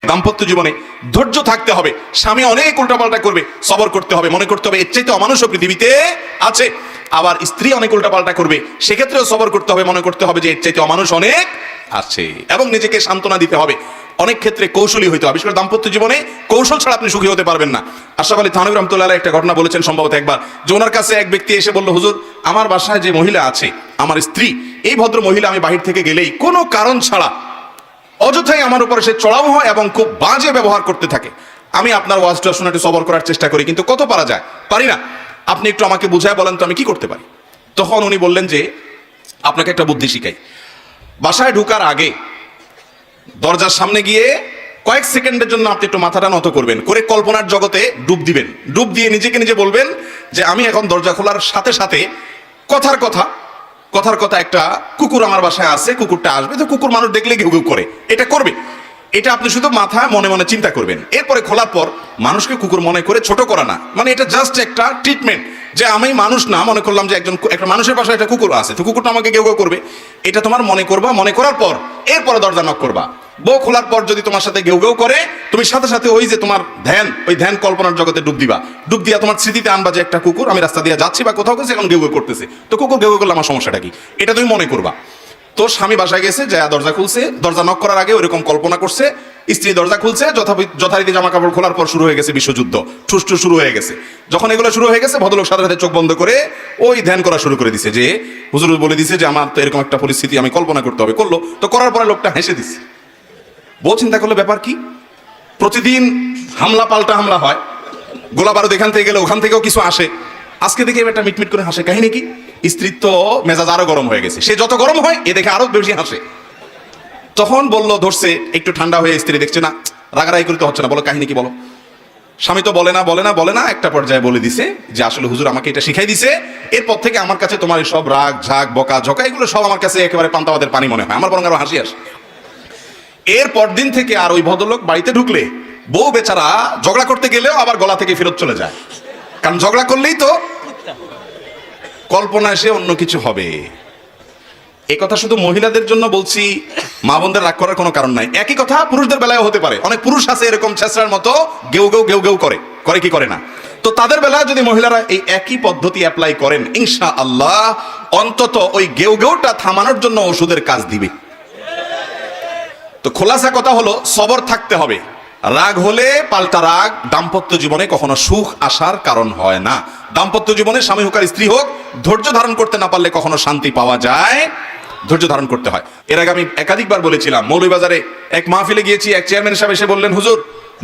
দাম্পত্য জীবনে ধৈর্য থাকতে হবে। স্বামী অনেক উল্টাপাল্টা করবে, সবর করতে হবে, মনে করতে হবে এর চাইতে অমানুষও পৃথিবীতে আছে। আবার স্ত্রী অনেক উল্টাপাল্টা করবে, সেক্ষেত্রেও সবর করতে হবে, মনে করতে হবে যে এর চাইতে অমানুষ অনেক আছে, এবং নিজেকে সান্ত্বনা দিতে হবে। অনেক ক্ষেত্রে কৌশলী হইতে হবে, বিশেষ করে দাম্পত্য জীবনে কৌশল ছাড়া আপনি সুখী হতে পারবেন না। আশরাফ আলী থানভী রহমাতুল্লাহ একটা ঘটনা বলেছেন সম্ভবত একবার, যে ওনার কাছে এক ব্যক্তি এসে বলল, হুজুর আমার বাসায় যে মহিলা আছে আমার স্ত্রী, এই ভদ্র মহিলা আমি বাহির থেকে গেলেই কোনো কারণ ছাড়া অযথাই আমার উপরে সে চড়াও হয় এবং খুব বাজে ব্যবহার করতে থাকে। আমি আপনার ওয়াজটা শুনে একটু সবর করার চেষ্টা করি, কিন্তু কত পারা যায়, পারি না। আপনি একটু আমাকে বুঝায় বলেন তো আমি কি করতে পারি। তখন উনি বললেন যে আপনাকে একটা বুদ্ধি শিখাই। বাসায় ঢোকার আগে দরজার সামনে গিয়ে কয়েক সেকেন্ডের জন্য আপনি একটু মাথাটা নত করবেন, করে কল্পনার জগতে ডুব দিবেন। ডুব দিয়ে নিজেকে নিজে বলবেন যে আমি এখন দরজা খোলার সাথে সাথে কথার কথা একটা কুকুর আমার বাসায় আছে, কুকুরটা আসবে, তো কুকুর মানুষ দেখলে ঘেউ ঘেউ করে, এটা করবে। এটা আপনি শুধু মাথায় মনে মনে চিন্তা করবেন। এরপরে খোলার পর মানুষকে কুকুর মনে করে ছোট করা না, মানে এটা জাস্ট একটা ট্রিটমেন্ট, যে আমি মানুষ না, মনে করলাম যে একটা মানুষের বাসায় একটা কুকুর আছে, তো কুকুরটা আমাকে ঘেউ ঘেউ করবে, এটা তোমার মনে করবা। মনে করার পর এরপরে দরজা নক করবা। বউ খোলার পর যদি তোমার সাথে ঘেউ ঘেউ করে, তুমি সাথে সাথে ওই যে তোমার ধ্যান, ওই ধ্যান কল্পনার জগতে ডুব দিবা। ডুব দিয়া তোমার স্মৃতিতে আনবা যে একটা কুকুর আমি রাস্তা দিয়ে যাচ্ছি বা কোথাও গেছে, এখন ঘেউ ঘেউ করতেছে, তো কুকুর ঘেউ ঘেউ করলে আমার সমস্যাটা কি, এটা তুমি মনে করবা। তো স্বামী বাসায় গেছে, যা দরজা খুলছে, দরজা নক করার আগে ওইরকম কল্পনা করছে, স্ত্রী দরজা খুলছে, যথারীতি জামা কাপড় খোলার পর শুরু হয়ে গেছে বিশ্বযুদ্ধ, ঠুসঠু শুরু হয়ে গেছে। যখন এগুলো শুরু হয়ে গেছে, ভদ্রলোক সাথে সাথে চোখ বন্ধ করে ওই ধ্যান করা শুরু করে দিছে, যে হুজুর বলে দিছে যে আমার তো এরকম একটা পরিস্থিতি আমি কল্পনা করতে হবে, করলো। তো করার পরে লোকটা হেসে দিছে। বউ চিন্তা করলো ব্যাপার কি, প্রতিদিন হামলা পাল্টা হামলা হয়, গোলা বারুদ এখান থেকে গেলে ওখান থেকেও কিছু আসে, আজকে দেখে একটা মিটমিট করে হাসে, কাহিনী কি? স্ত্রীর তো মেজাজ আরো গরম হয়ে গেছে, সে যত গরম হয় এ দেখে আরো বেশি হাসে। তখন বলল, ধরছে একটু ঠান্ডা হয়ে, স্ত্রী দেখছে না রাগারাগি করতে হচ্ছে না, বলো কাহিনী কি বলো। স্বামী তো বলে না, একটা পর্যায়ে বলে দিছে যে আসলে হুজুর আমাকে এটা শিখাই দিছে, এরপর থেকে আমার কাছে তোমার সব রাগ ঝাক বকা ঝকা এগুলো সব আমার কাছে একেবারে পান্তাবাদের পানি মনে হয়, আমার বরং আরো হাসি আসে। এর পর দিন থেকে আর ওই ভদ্রলোক বাড়িতে ঢুকলে বউ বেচারা ঝগড়া করতে গেলেও আবার গলা থেকে ফেরত চলে যায়, কারণ ঝগড়া করলেই তো কল্পনা এসে অন্য কিছু হবে। এই কথা শুধু মহিলাদের জন্য বলছি, মা বোনদের রাগ করার কোনো কারণ নাই। একই কথা পুরুষদের বেলায় হতে পারে, অনেক পুরুষ আছে এরকম ছেঁচড়ার মতো গেউ গেউ করে কি করে না। তো তাদের বেলায় যদি মহিলারা এই একই পদ্ধতি অ্যাপ্লাই করেন, ইনশাআল্লাহ অন্তত ওই গেউ গেউটা থামানোর জন্য ওষুধের কাজ দিবে। তো খোলাসা কথা হলো, সবর থাকতে হবে। রাগ হলে পাল্টা রাগ দাম্পত্য জীবনে কখনো সুখ আসার কারণ হয় না। দাম্পত্য জীবনে স্বামী হোক আর স্ত্রী হোক, ধৈর্য ধারণ করতে না পারলে কখনো শান্তি পাওয়া যায়, ধৈর্য ধারণ করতে হয়। এর আগে আমি একাধিকবার বলেছিলাম, মৌলভীবাজারে এক মাহফিলে গিয়েছি, এক চেয়ারম্যান সাহেব এসে বললেন, হুজুর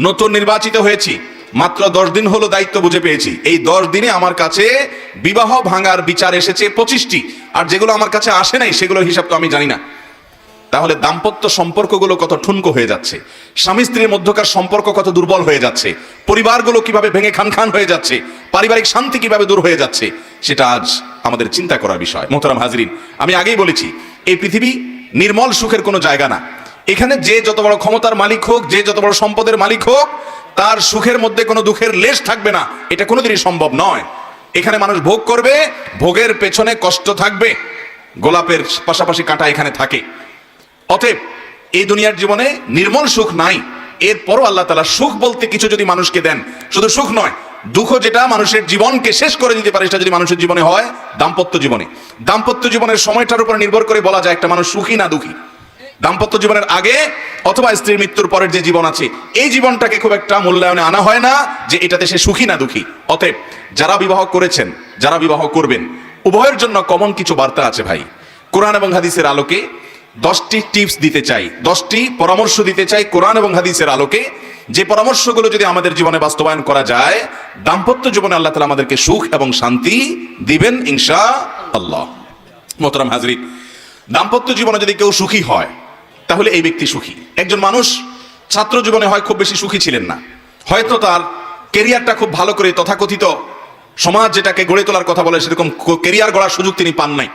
নতুন নির্বাচিত হয়েছি, মাত্র 10 দিন হলো দায়িত্ব বুঝে পেয়েছি, এই 10 দিনে আমার কাছে বিবাহ ভাঙার বিচার এসেছে 25টি, আর যেগুলো আমার কাছে আসে নাই সেগুলোর হিসাব তো আমি জানি না। তাহলে দাম্পত্য সম্পর্কগুলো কত ঠুনকো হয়ে যাচ্ছে, স্বামী স্ত্রীর মধ্যকার সম্পর্ক কত দুর্বল হয়ে যাচ্ছে, পরিবারগুলো কিভাবে ভেঙে খান হয়ে যাচ্ছে, পারিবারিক শান্তি কিভাবে দূর হয়ে যাচ্ছে, সেটা আজ আমাদের চিন্তা করার বিষয়। মোহতারাম হাজরিন, আমি আগেই বলেছি, এই পৃথিবী নির্মল সুখের কোনো জায়গা না। এখানে যে যত বড় ক্ষমতার মালিক হোক, যে যত বড় সম্পদের মালিক হোক, তার সুখের মধ্যে কোনো দুঃখের লেশ থাকবে না, এটা কোনোদিনই সম্ভব নয়। এখানে মানুষ ভোগ করবে, ভোগের পেছনে কষ্ট থাকবে, গোলাপের পাশাপাশি কাঁটা এখানে থাকে। অতএব এই দুনিয়ার জীবনে নির্মল সুখ নাই। এরপরও আল্লাহ তাআলা সুখ বলতে কিছু যদি মানুষকে দেন, শুধু সুখ নয়, দুঃখ যেটা মানুষের জীবনকে শেষ করে দিতে পারে, সেটা যদি মানুষের জীবনে হয়, দাম্পত্য জীবনের সময়টার উপর নির্ভর করে বলা যায় একটা মানুষ সুখী না দুঃখী। দাম্পত্য জীবনের আগে অথবা স্ত্রীর মৃত্যুর পরের যে জীবন আছে, এই জীবনটাকে খুব একটা মূল্যায়নে আনা হয় না যে এটাতে সে সুখী না দুঃখী। অতএব যারা বিবাহ করেছেন, যারা বিবাহ করবেন, উভয়ের জন্য কমন কিছু বার্তা আছে ভাই। কোরআন এবং হাদিসের আলোকে 10টি টিপস দিতে চাই, 10টি পরামর্শ দিতে চাই কোরআন এবং হাদিসের আলোকে, যে পরামর্শগুলো যদি আমাদের জীবনে বাস্তবায়ন করা যায়, দাম্পত্য জীবনে আল্লাহ তাআলা আমাদেরকে সুখ এবং শান্তি দিবেন ইনশাআল্লাহ। মোহতারাম হাজরিন, দাম্পত্য জীবনে যদি কেউ সুখী হয়, তাহলে এই ব্যক্তি সুখী। একজন মানুষ ছাত্র জীবনে হয় খুব বেশি সুখী ছিলেন না, হয়তো তার কেরিয়ারটা খুব ভালো করে তথাকথিত সমাজ যেটাকে গড়ে তোলার কথা বলে সেরকম কেরিয়ার গড়ার সুযোগ তিনি পান নাই।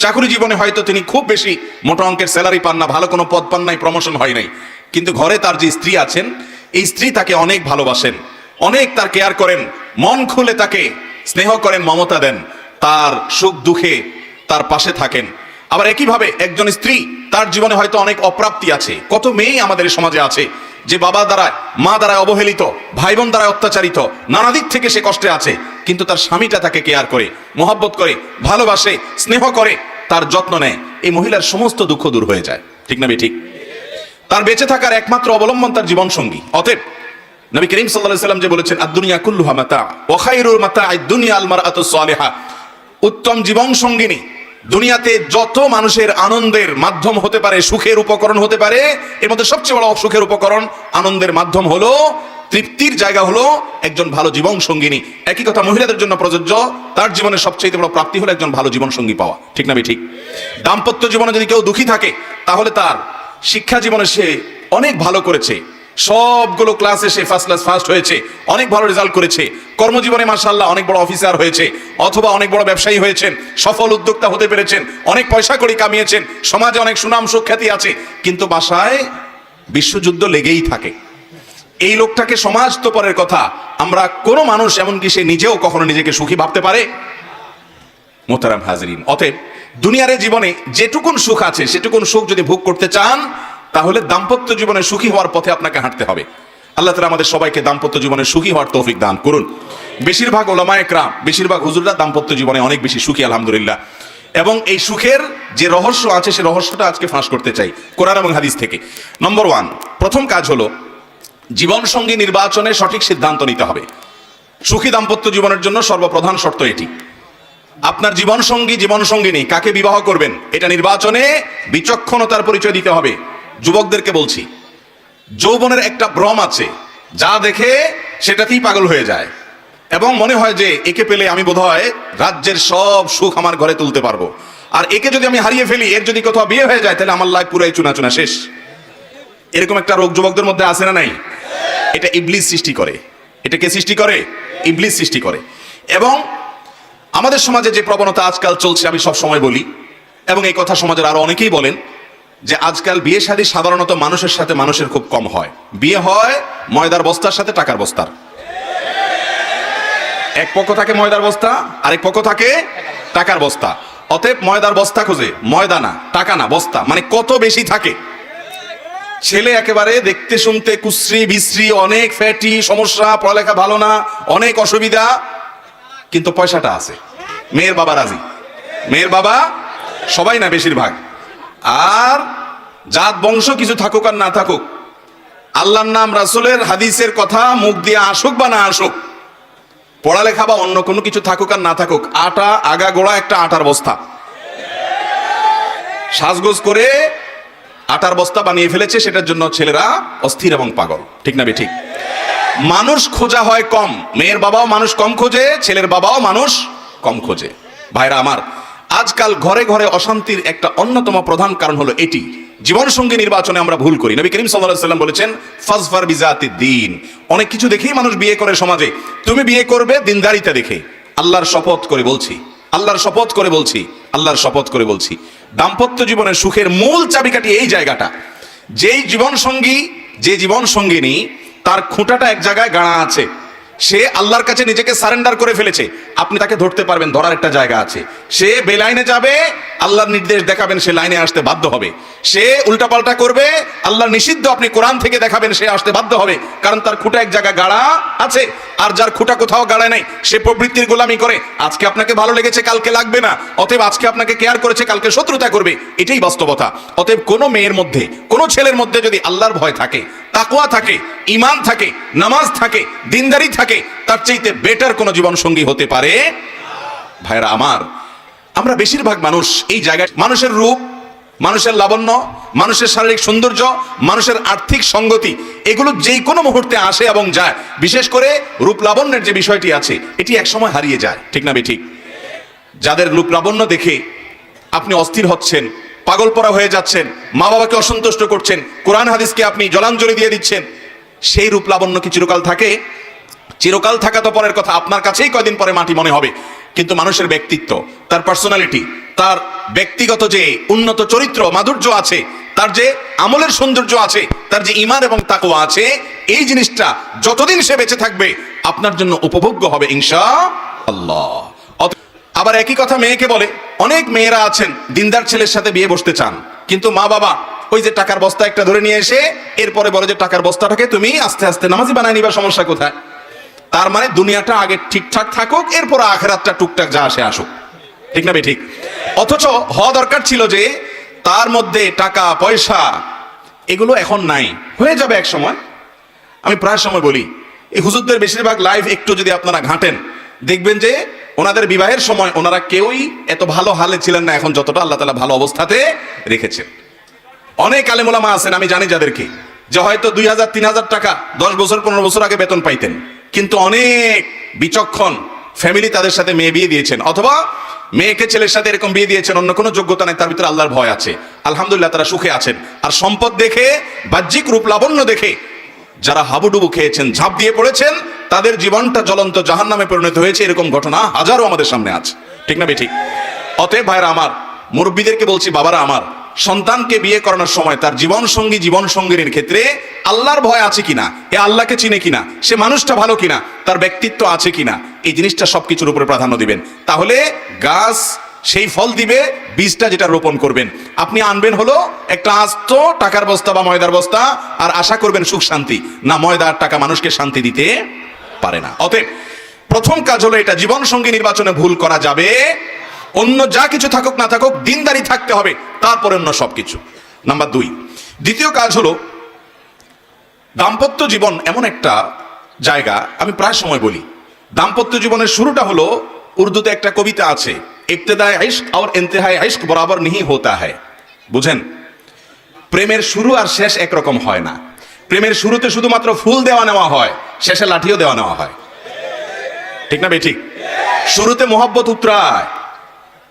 চাকরি জীবনে হয়তো তিনি খুব বেশি মোটা অঙ্কের স্যালারি পান না, ভালো কোনো পদ পান নাই, প্রমোশন হয় নাই। কিন্তু ঘরে তার যে স্ত্রী আছেন, এই স্ত্রী তাকে অনেক ভালোবাসেন, অনেক তার কেয়ার করেন, মন খুলে তাকে স্নেহ করেন, মমতা দেন, তার সুখ দুঃখে তার পাশে থাকেন। আবার একইভাবে একজন স্ত্রী, তার জীবনে হয়তো অনেক অপ্রাপ্তি আছে, কত মেয়ে আমাদের সমাজে আছে যে বাবা দ্বারায় মা দ্বারায় অবহেলিত, ভাই বোন দ্বারায় অত্যাচারিত, নানা দিক থেকে সে কষ্টে আছে, কিন্তু তার স্বামীটা তাকে কেয়ার করে, মহব্বত করে, ভালোবাসে, স্নেহ করে, তার যত্ন নেয়, এই মহিলার সমস্ত দুঃখ দূর হয়ে যায়। ঠিক না ঠিক? তার বেঁচে থাকার একমাত্র অবলম্বন তার জীবন সঙ্গী। অতএব নবী করিম সাল্লাল্লাহু আলাইহি ওয়াসাল্লাম যে বলেছেন, আদ-দুনিয়া কুল্লুহা মাতা ওয়া খায়রুল মাতা'আদ দুনিয়া আল মারআতুস সালিহা, উত্তম জীবন সঙ্গিনী দুনিয়াতে যত মানুষের আনন্দের মাধ্যম হতে পারে, সুখের উপকরণ হতে পারে, এর মধ্যে সবচেয়ে বড় সুখের উপকরণ, আনন্দের মাধ্যম হলো, তৃপ্তির জায়গা হলো একজন ভালো জীবন সঙ্গিনী। একই কথা মহিলাদের জন্য প্রযোজ্য। তার জীবনের সবচেয়ে বড় প্রাপ্তি হলো একজন ভালো জীবন সঙ্গী পাওয়া। ঠিক না ঠিক? দাম্পত্য জীবনে যদি কেউ দুঃখী থাকে, তাহলে তার শিক্ষা জীবনে সে অনেক ভালো করেছে, সবগুলো ক্লাসে সে ফার্স্ট হয়েছে, অনেক ভালো রেজাল্ট করেছে, কর্মজীবনে মাশাআল্লাহ অনেক বড় অফিসার হয়েছে, অথবা অনেক বড় ব্যবসায়ী হয়েছেন, সফল উদ্যোক্তা হতে পেরেছেন, অনেক পয়সা কড়ি কামিয়েছেন, সমাজে অনেক সুনাম সুখ্যাতি আছে, কিন্তু বাসায় বিশ্বযুদ্ধ লেগেই থাকে। এই লোকটাকে সমাজ তো পরের কথা, আমরা কোন মানুষ এমনকি সে নিজেও কখনো নিজেকে সুখী ভাবতে পারে? মোহতারাম হাজরিন, অতএব দুনিয়ার জীবনে যেটুকুন সুখ আছে সেটুকুন সুখ যদি ভোগ করতে চান, তাহলে দাম্পত্য জীবনে সুখী হওয়ার পথে আপনাকে হাঁটতে হবে। আল্লাহ তাআলা আমাদের সবাইকে দাম্পত্য জীবনে সুখী হওয়ার তৌফিক দান করুন। বেশিরভাগ উলামায়ে কেরাম, বেশিরভাগ হুজুররা দাম্পত্য জীবনে অনেক বেশি সুখী আলহামদুলিল্লাহ। এবং এই সুখের যে রহস্য আছে সে রহস্যটা আজকে ফাঁস করতে চাই কোরআন এবং হাদিস থেকে। নম্বর 1, প্রথম কাজ হলো জীবন সঙ্গী নির্বাচনে সঠিক সিদ্ধান্ত নিতে হবে। সুখী দাম্পত্য জীবনের জন্য সর্বপ্রধান শর্ত এটি। আপনার জীবন সঙ্গিনী কাকে বিবাহ করবেন, এটা নির্বাচনে বিচক্ষণতার পরিচয় দিতে হবে। যুবকদেরকে বলছি, যৌবনের একটা ভ্রম আছে, যা দেখে সেটাতেই পাগল হয়ে যায় এবং মনে হয় যে একে পেলে আমি বোধহয় রাজ্যের সব সুখ আমার ঘরে তুলতে পারবো, আর একে যদি আমি হারিয়ে ফেলি, এর যদি কোথাও বিয়ে হয়ে যায়, তাহলে আমার লাইফ পুরাই চুনা চুনা শেষ। এরকম একটা রোগ যুবকদের মধ্যে আছে না নাই? এটা ইবলিস সৃষ্টি করে। এটা কে সৃষ্টি করে? ইবলিস সৃষ্টি করে। এবং আমাদের সমাজে যে প্রবণতা আজকাল চলছে, আমি সব সময় বলি, এবং এই কথা সমাজের আরো অনেকেই বলেন, যে আজকাল বিয়ে শাদী সাধারণত মানুষের সাথে মানুষের খুব কম হয়। বিয়ে হয় ময়দার বস্তার সাথে টাকার বস্তার। এক পক্ষ থাকে ময়দার বস্তা, আরেক পক্ষ থাকে টাকার বস্তা। অতএব ময়দার বস্তা খোঁজে, ময়দা না, টাকা না, বস্তা, মানে কত বেশি থাকে। ছেলে একেবারে দেখতে শুনতে কুশ্রী বিশ্রী, অনেক ফ্যাটি, সমস্যা, পড়ালেখা ভালো না, অনেক অসুবিধা, কিন্তু পয়সাটা আছে। মেয়ের বাবা রাজি, মেয়ের বাবা, সবাই না বেশিরভাগ। আর জাত বংশ কিছু থাকুক আর না থাকুক, আল্লাহর নাম রাসূলের হাদিসের কথা মুখ দিয়ে আসুক বা না আসুক, পড়ালেখা বা অন্য কোনো কিছু থাকুক আর না থাকুক, আটা আগা গোড়া একটা আটার বস্তা সাজগোজ করে আটার বস্তা বানিয়ে ফেলেছে। সেটার জন্য ছেলেরা অস্থির এবং পাগল। ঠিক না ঠিক? মানুষ খোঁজা হয় কম, মেয়ের বাবাও মানুষ কম খোঁজে, ছেলের বাবাও মানুষ কম খোঁজে। ভাইরা আমার, আজকাল ঘরে ঘরে অশান্তির একটা অন্যতম প্রধান কারণ হলো এটি, জীবন সঙ্গী নির্বাচনে আমরা ভুল করি। নবী করিম সাল্লাল্লাহু আলাইহি ওয়াসাল্লাম বলেছেন, ফাজফার বিজাতিদ দ্বীন। অনেক কিছু দেখেই মানুষ বিয়ে করে সমাজে, তুমি বিয়ে করবে দিনদারিতা দেখে। আল্লাহর শপথ করে বলছি, আল্লাহর শপথ করে বলছি, আল্লাহর শপথ করে বলছি, দাম্পত্য জীবনের সুখের মূল চাবিকাঠি এই জায়গাটা। যেই জীবন সঙ্গী, যে জীবন সঙ্গিনী তার খুঁটাটা এক জায়গায় গাড়া আছে, সে আল্লাহর কাছে নিজেকে সারেন্ডার করে ফেলেছে, আপনি তাকে ধরতে পারবেন, ধরার একটা জায়গা আছে। সে বেলাইনে যাবে, আল্লাহর নির্দেশ দেখাবেন, সে লাইনে আসতে বাধ্য হবে। সে উল্টাপাল্টা করবে, আল্লাহর নিষিদ্ধ আপনি কোরআন থেকে দেখাবেন, সে আসতে বাধ্য হবে, কারণ তার খুঁটা এক জায়গায় গাড়া আছে। আর যার খুঁটা কোথাও গাড়ায় নাই, সে প্রবৃত্তির গোলামি করে। আজকে আপনাকে ভালো লেগেছে, কালকে লাগবে না। অতএব আজকে আপনাকে কেয়ার করেছে, কালকে শত্রুতা করবে। এটাই বাস্তবতা। অতএব কোনো মেয়ের মধ্যে, কোনো ছেলের মধ্যে যদি আল্লাহর ভয় থাকে, তাকওয়া থাকে, ঈমান থাকে, নামাজ থাকে, দিনদারি থাকে, তার চাইতে বেটার কোনো জীবন সঙ্গী হতে পারে? ভাইরা আমার, আমরা বেশিরভাগ মানুষ এই জায়গায় মানুষের রূপ, মানুষের লাবণ্য, মানুষের শারীরিক সৌন্দর্য, মানুষের আর্থিক সঙ্গতি, এগুলো যেই কোনো মুহূর্তে আসে এবং যায়। বিশেষ করে রূপ লাবণ্যের যে বিষয়টি আছে, এটি একসময় হারিয়ে যায়। ঠিক না ঠিক? যাদের রূপ লাবণ্য দেখে আপনি অস্থির হচ্ছেন, পাগলপরা হয়ে যাচ্ছেন, মা বাবাকে অসন্তুষ্ট করছেন, কোরআন হাদিসকে আপনি জলাঞ্জলি দিয়ে দিচ্ছেন, সেই রূপ লাবণ্য কি চিরকাল থাকে? চিরকাল থাকা তো পরের কথা, আপনার কাছেই কয়দিন পরে মাটি মনে হবে। কিন্তু মানুষের ব্যক্তিত্ব, তার পার্সোনালিটি, তার ব্যক্তিগত যে উন্নত চরিত্র মাধুর্য আছে, তার যে আমলের সৌন্দর্য আছে, তার যে ঈমান এবং তাকওয়া আছে, এই জিনিসটা যতদিন সে বেঁচে থাকবে আপনার জন্য উপভোগ্য হবে ইনশাআল্লাহ। আবার একই কথা মেয়েকে বলে, অনেক মেয়েরা আছেন দিনদার ছেলের সাথে বিয়ে বসতে চান, কিন্তু মা বাবা ওই যে টাকার বস্তা একটা ধরে নিয়ে এসে এরপরে বলে যে টাকার বস্তাটাকে তুমি আস্তে আস্তে নামাজি বানায় নিবা, সমস্যা কোথায়? তার মানে দুনিয়াটা আগে ঠিকঠাক থাকুক, এরপর আখেরাতটা টুকটাক যা আসে আসুক, ঠিক না ঠিক? অথচ হওয়া দরকার ছিল যে তার মধ্যে টাকা পয়সা এগুলো এখন নাই, হয়ে যাবে এক সময়। আমি প্রায় সময় বলি, এই হুজুরদের বেশিরভাগ লাইফ একটু যদি আপনারা ঘাঁটেন, দেখবেন যে ওনাদের বিবাহের সময় ওনারা কেউই এত ভালো হালে ছিলেন না এখন যতটা আল্লাহ তাআলা ভালো অবস্থাতে রেখেছেন। অনেক আলেম ওলামা আছেন আমি জানি যাদেরকে, যে হয়তো 2000-3000 টাকা 10 বছর 15 বছর আগে বেতন পাইতেন, কিন্তু অনেক বিচক্ষণ ফ্যামিলি তাদের সাথে মেয়ে বিয়ে দিয়েছেন, অথবা মেয়েকে ছেলের সাথে এরকম বিয়ে দিয়েছেন, অন্য কোনো যোগ্যতা নেই, তার ভিতরে আল্লাহর ভয় আছে, আলহামদুলিল্লাহ তারা সুখে আছেন। আর সম্পদ দেখে, বাহ্যিক রূপ লাবণ্য দেখে যারা হাবুডুবু খেয়েছেন, ঝাঁপ দিয়ে পড়েছেন, তাদের জীবনটা জ্বলন্ত জাহান্নামে পরিণত হয়েছে, এরকম ঘটনা হাজারো আমাদের সামনে আছে, ঠিক না ঠিক? অতএব ভাইরা আমার, মুরব্বীদেরকে বলছি, বাবারা আমার, সন্তানকে বিয়ে করানোর সময় তার জীবন সঙ্গীর ক্ষেত্রে আল্লাহর ভয় আছে কিনা, এ আল্লাহকে চিনে কিনা, সে মানুষটা ভালো কিনা, তার ব্যক্তিত্ব আছে কিনা, এই জিনিসটা সবকিছুর উপরে প্রাধান্য দিবেন। তাহলে গাছ সেই ফল দিবে, বীজটা যেটা রোপণ করবেন। আপনি আনবেন হলো একটা আস্ত টাকার বস্তা বা ময়দার বস্তা, আর আশা করবেন সুখ শান্তি, না, ময়দা আর টাকা মানুষকে শান্তি দিতে পারে না। অতএব প্রথম কাজ হলো এটা, জীবন সঙ্গী নির্বাচনে ভুল করা যাবে, অন্য যা কিছু থাকুক না থাকুক দিনদারি থাকতে হবে, তারপরে অন্য সবকিছু। নাম্বার 2, দ্বিতীয় কাজ হলো, দাম্পত্য জীবন এমন একটা জায়গা, আমি প্রায় সময় বলি, দাম্পত্য জীবনের শুরুটা হলো, উর্দুতে একটা কবিতা আছে, ইবতেদায়ে ইশক আর ইন্তেহায়ে ইশক বরাবর নিহি হোতা হ্যায়। বুঝেন, প্রেমের শুরু আর শেষ একরকম হয় না। প্রেমের শুরুতে শুধুমাত্র ফুল দেওয়া নেওয়া হয়, শেষে লাঠিও দেওয়া নেওয়া হয়, ঠিক না ঠিক? শুরুতে মোহাব্বত উতরায়,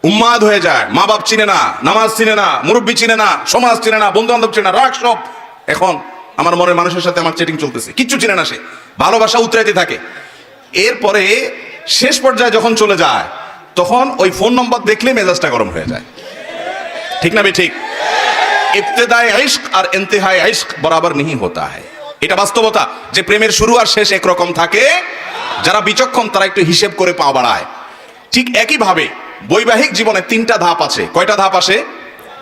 উন্মাদ হয়ে যায়, মা বাপ চিনে না, নামাজ চিনে না, মুরব্বী চিনে না, সমাজ চিনে না, বন্ধু বান্ধব চিনে না, রাগ সব। এখন আমার মনের মানুষের সাথে আমার চেটিং চলতেছে, কিচ্ছু চিনে না, সে ভালোবাসা উতরাইতে থাকে। এরপরে শেষ পর্যায়ে যখন চলে যায়, তখন ওই ফোন নম্বর দেখলে মেজাজটা গরম হয়ে যায়, ঠিক না ঠিক? ইবতেদায়ে ইশক আর ইন্তেহায়ে ইশক বরাবর नहीं होता है। এটা বাস্তবতা যে প্রেমের শুরু আর শেষ একরকম থাকে। যারা বিচক্ষণ তারা একটু হিসেব করে পা বাড়ায়। ঠিক একইভাবে বৈবাহিক জীবনে 3টা ধাপ আছে। কয়টা ধাপ আসে?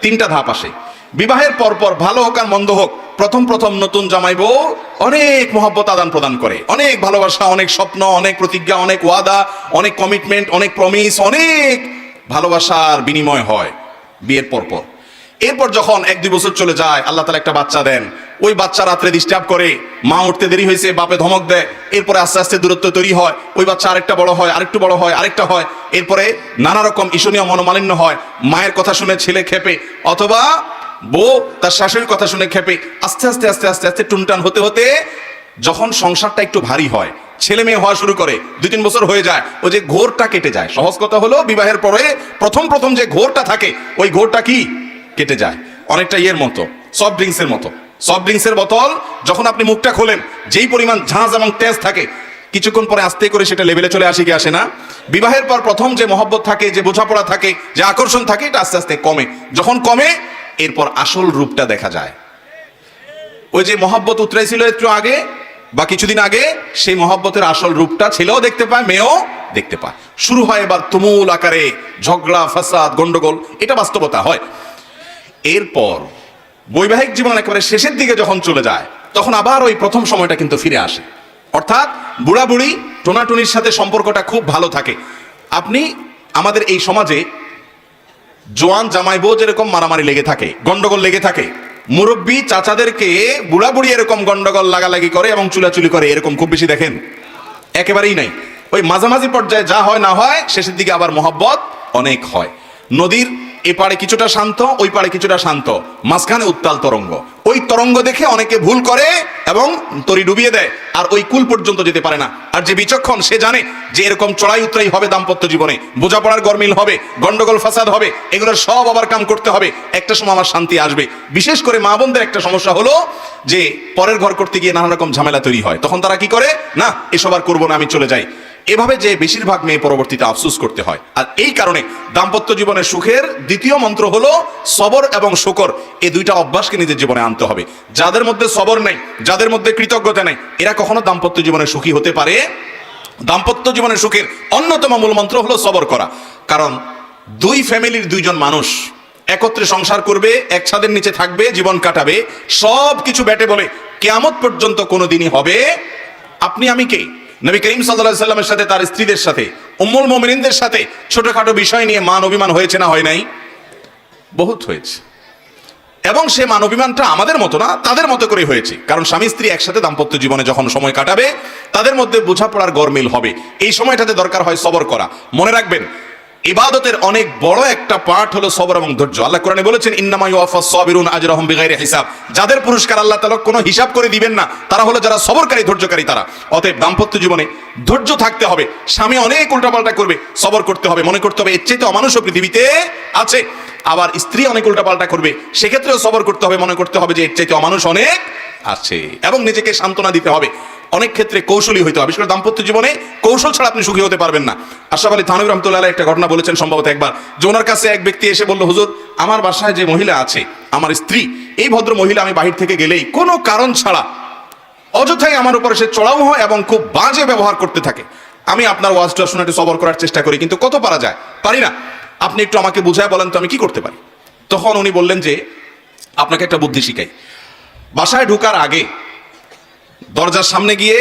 3টা ধাপ আসে। বিবাহের পরপর ভালো হোক আর মন্দ হোক, প্রথম নতুন জামাই বউ অনেক মহব্বত আদান প্রদান করে, অনেক ভালোবাসা, অনেক স্বপ্ন, অনেক প্রতিজ্ঞা, অনেক ওয়াদা, অনেক কমিটমেন্ট, অনেক প্রমিস, অনেক ভালোবাসার বিনিময় হয় বিয়ের পরপর। এরপর যখন 1-2 বছর চলে যায়, আল্লাহ তাআলা একটা বাচ্চা দেন, ওই বাচ্চা রাত্রে ডিস্টার্ব করে, মা উঠতে দেরি হয়েছে, বাপে ধমক দেয়, এরপরে আস্তে আস্তে দূরত্ব তৈরি হয়, ওই বাচ্চা আরেকটা বড় হয়, আরেকটু বড় হয়, আরেকটা হয়, এরপরে নানা রকম ঈর্ষণীয় মনোমালিন্য হয়, মায়ের কথা শুনে ছেলে খেপে, অথবা বউ তার শাশুড়ির কথা শুনে খেপে, আস্তে আস্তে আস্তে আস্তে আস্তে টুনটান হতে হতে যখন সংসারটা একটু ভারী হয়, ছেলে মেয়ে হওয়া শুরু করে, 2-3 বছর হয়ে যায়, ওই যে ঘোরটা কেটে যায়। সহজ কথা হলো, বিবাহের পরে প্রথম যে ঘোরটা থাকে, ওই ঘোরটা কি কেটে যায়। অনেকটা ইয়ের মতো, সফট ড্রিঙ্কসের মতো। সফট ড্রিঙ্কসের বোতল যখন আপনি মুখটা খোলেন, যেই পরিমাণ ঝাঁজ এবং তেজ থাকে, কিছুক্ষণ পরে আস্তে করে সেটা লেভেলে চলে আসে কি আসে না? বিবাহের পর প্রথম যে মহব্বত থাকে, যে বোঝাপড়া থাকে, যে আকর্ষণ থাকে, এটা আস্তে আস্তে কমে। যখন কমে, এরপর আসল রূপটা দেখা যায়। ওই যে মহব্বত উতরাইছিল একটু আগে বা কিছুদিন আগে, সেই মহব্বতের আসল রূপটা ছেলেও দেখতে পায়, মেয়েও দেখতে পায়। শুরু হয় এবার তুমুল আকারে ঝগড়া, ফাসাদ, গন্ডগোল, এটা বাস্তবতা হয়। এরপর বৈবাহিক জীবন একেবারে শেষের দিকে যখন চলে যায়, তখন আবার ওই প্রথম সময়টা কিন্তু ফিরে আসে। অর্থাৎ বুড়া বুড়ি টোনাটুনির সাথে সম্পর্কটা খুব ভালো থাকে। আপনি আমাদের এই সমাজে জোয়ান জামাই বউ যেরকম মারামারি লেগে থাকে, গন্ডগোল লেগে থাকে, মুরব্বী চাচাদেরকে বুড়া বুড়ি এরকম গন্ডগোল লাগালাগি করে এবং চুলাচুলি করে, এরকম খুব বেশি দেখেন? একেবারেই নাই। ওই মাঝামাঝি পর্যায়ে যা হয় না হয়, শেষের দিকে আবার মহব্বত অনেক হয়। নদীর এ পারে কিছুটা শান্ত, ওই পারে কিছুটা শান্ত, মাঝখানে উত্তাল তরঙ্গ। ওই তরঙ্গ দেখে অনেকে ভুল করে এবং তরি ডুবিয়ে দেয়, আর ওই কুল পর্যন্ত যেতে পারে না। আর যে বিচক্ষণ, সে জানে যে এরকম চড়াই উতরাই হবে দাম্পত্য জীবনে, বোঝাপড়ার গরমিল হবে, গন্ডগোল ফাসাদ হবে, এগুলোর সব ওভারকাম করতে হবে, একটা সময় আমার শান্তি আসবে। বিশেষ করে মা বোনদের একটা সমস্যা হলো যে পরের ঘর করতে গিয়ে নানা রকম ঝামেলা তৈরি হয়। তখন তারা কি করে, না এসব আর করবো না, আমি চলে যাই। এভাবে যে বেশিরভাগ মেয়ে পরবর্তীতে আফসোস করতে হয়। আর এই কারণে দাম্পত্য জীবনের সুখের দ্বিতীয় মন্ত্র হলো সবর এবং শুকর। এই দুইটা অভ্যাসকে নিজের জীবনে আনতে হবে। যাদের মধ্যে সবর নেই, যাদের মধ্যে কৃতজ্ঞতা নেই, এরা কখনো দাম্পত্য জীবনে সুখী হতে পারে। দাম্পত্য জীবনের সুখের অন্যতম মূল মন্ত্র হলো সবর করা। কারণ দুই ফ্যামিলির দুইজন মানুষ একত্রে সংসার করবে, এক ছাদের নিচে থাকবে, জীবন কাটাবে, সব কিছু ব্যাটে বলে কিয়ামত পর্যন্ত কোনোদিনই হবে। আপনি আমি কে? নবী করিম সাল্লাল্লাহু আলাইহি সাল্লামের সাথে তার স্ত্রীদের সাথে উম্মুল মুমিনিনদের সাথে ছোটখাটো বিষয় নিয়ে মান অভিমান হয়েছে না হয় নাই? বহুত হয়েছে। এবং সে মান অভিমানটা আমাদের মতো না, তাদের মতো করে হয়েছে। কারণ স্বামী স্ত্রী একসাথে দাম্পত্য জীবনে যখন সময় কাটাবে তাদের মধ্যে বোঝাপড়ার গরমিল হবে। এই সময়টাতে দরকার হয় সবর করা। মনে রাখবেন, ইবাদতের অনেক বড় একটা পার্ট হলো সবর এবং ধৈর্য। আল্লাহ কোরআনে বলেছেন, ইন্নামা ইউওয়াফাস সাবিরুন আজরাহুম বিগাইরি হিসাব। যাদের পুরস্কার আল্লাহ তাআলা কোনো হিসাব করে দিবেন না, তারা হলো যারা সবরকারী, ধৈর্যকারী তারা। অতএব দাম্পত্য জীবনে ধৈর্য থাকতে হবে। স্বামী অনেক উল্টাপাল্টা করবে, সবর করতে হবে। মনে করতে হবে এর চাইতে অমানুষও পৃথিবীতে আছে। আবার স্ত্রী অনেক উল্টাপাল্টা করবে, সেক্ষেত্রেও সবর করতে হবে। মনে করতে হবে যে এর চাইতে অমানুষ অনেক আছে, এবং নিজেকে সান্ত্বনা দিতে হবে। অনেক ক্ষেত্রে কৌশলী হইতে হবে। বিশেষ করে দাম্পত্য জীবনে কৌশল ছাড়া আপনি সুখী হতে পারবেন না। আশরাফ আলী থানভী রাহমাতুল্লাহ আলাইহি একটা ঘটনা বলেছেন সম্ভবত একবার, যে ওনার কাছে এক ব্যক্তি এসে বলল, হুজুর, আমার বাসায় যে মহিলা আছে, আমার স্ত্রী, এই ভদ্র মহিলা আমি বাহির থেকে গেলেই কোনো কারণ ছাড়া অযথাই আমার উপরে সে চড়াও হয় এবং খুব বাজে ব্যবহার করতে থাকে। আমি আপনার ওয়াজটা শুনে একটু সবর করার চেষ্টা করি, কিন্তু কত পারা যায়? পারি না। আপনি একটু আমাকে বুঝায় বলেন তো আমি কি করতে পারি? তখন উনি বললেন যে, আপনাকে একটা বুদ্ধি শিখাই। বাসায় ঢোকার আগে দরজার সামনে গিয়ে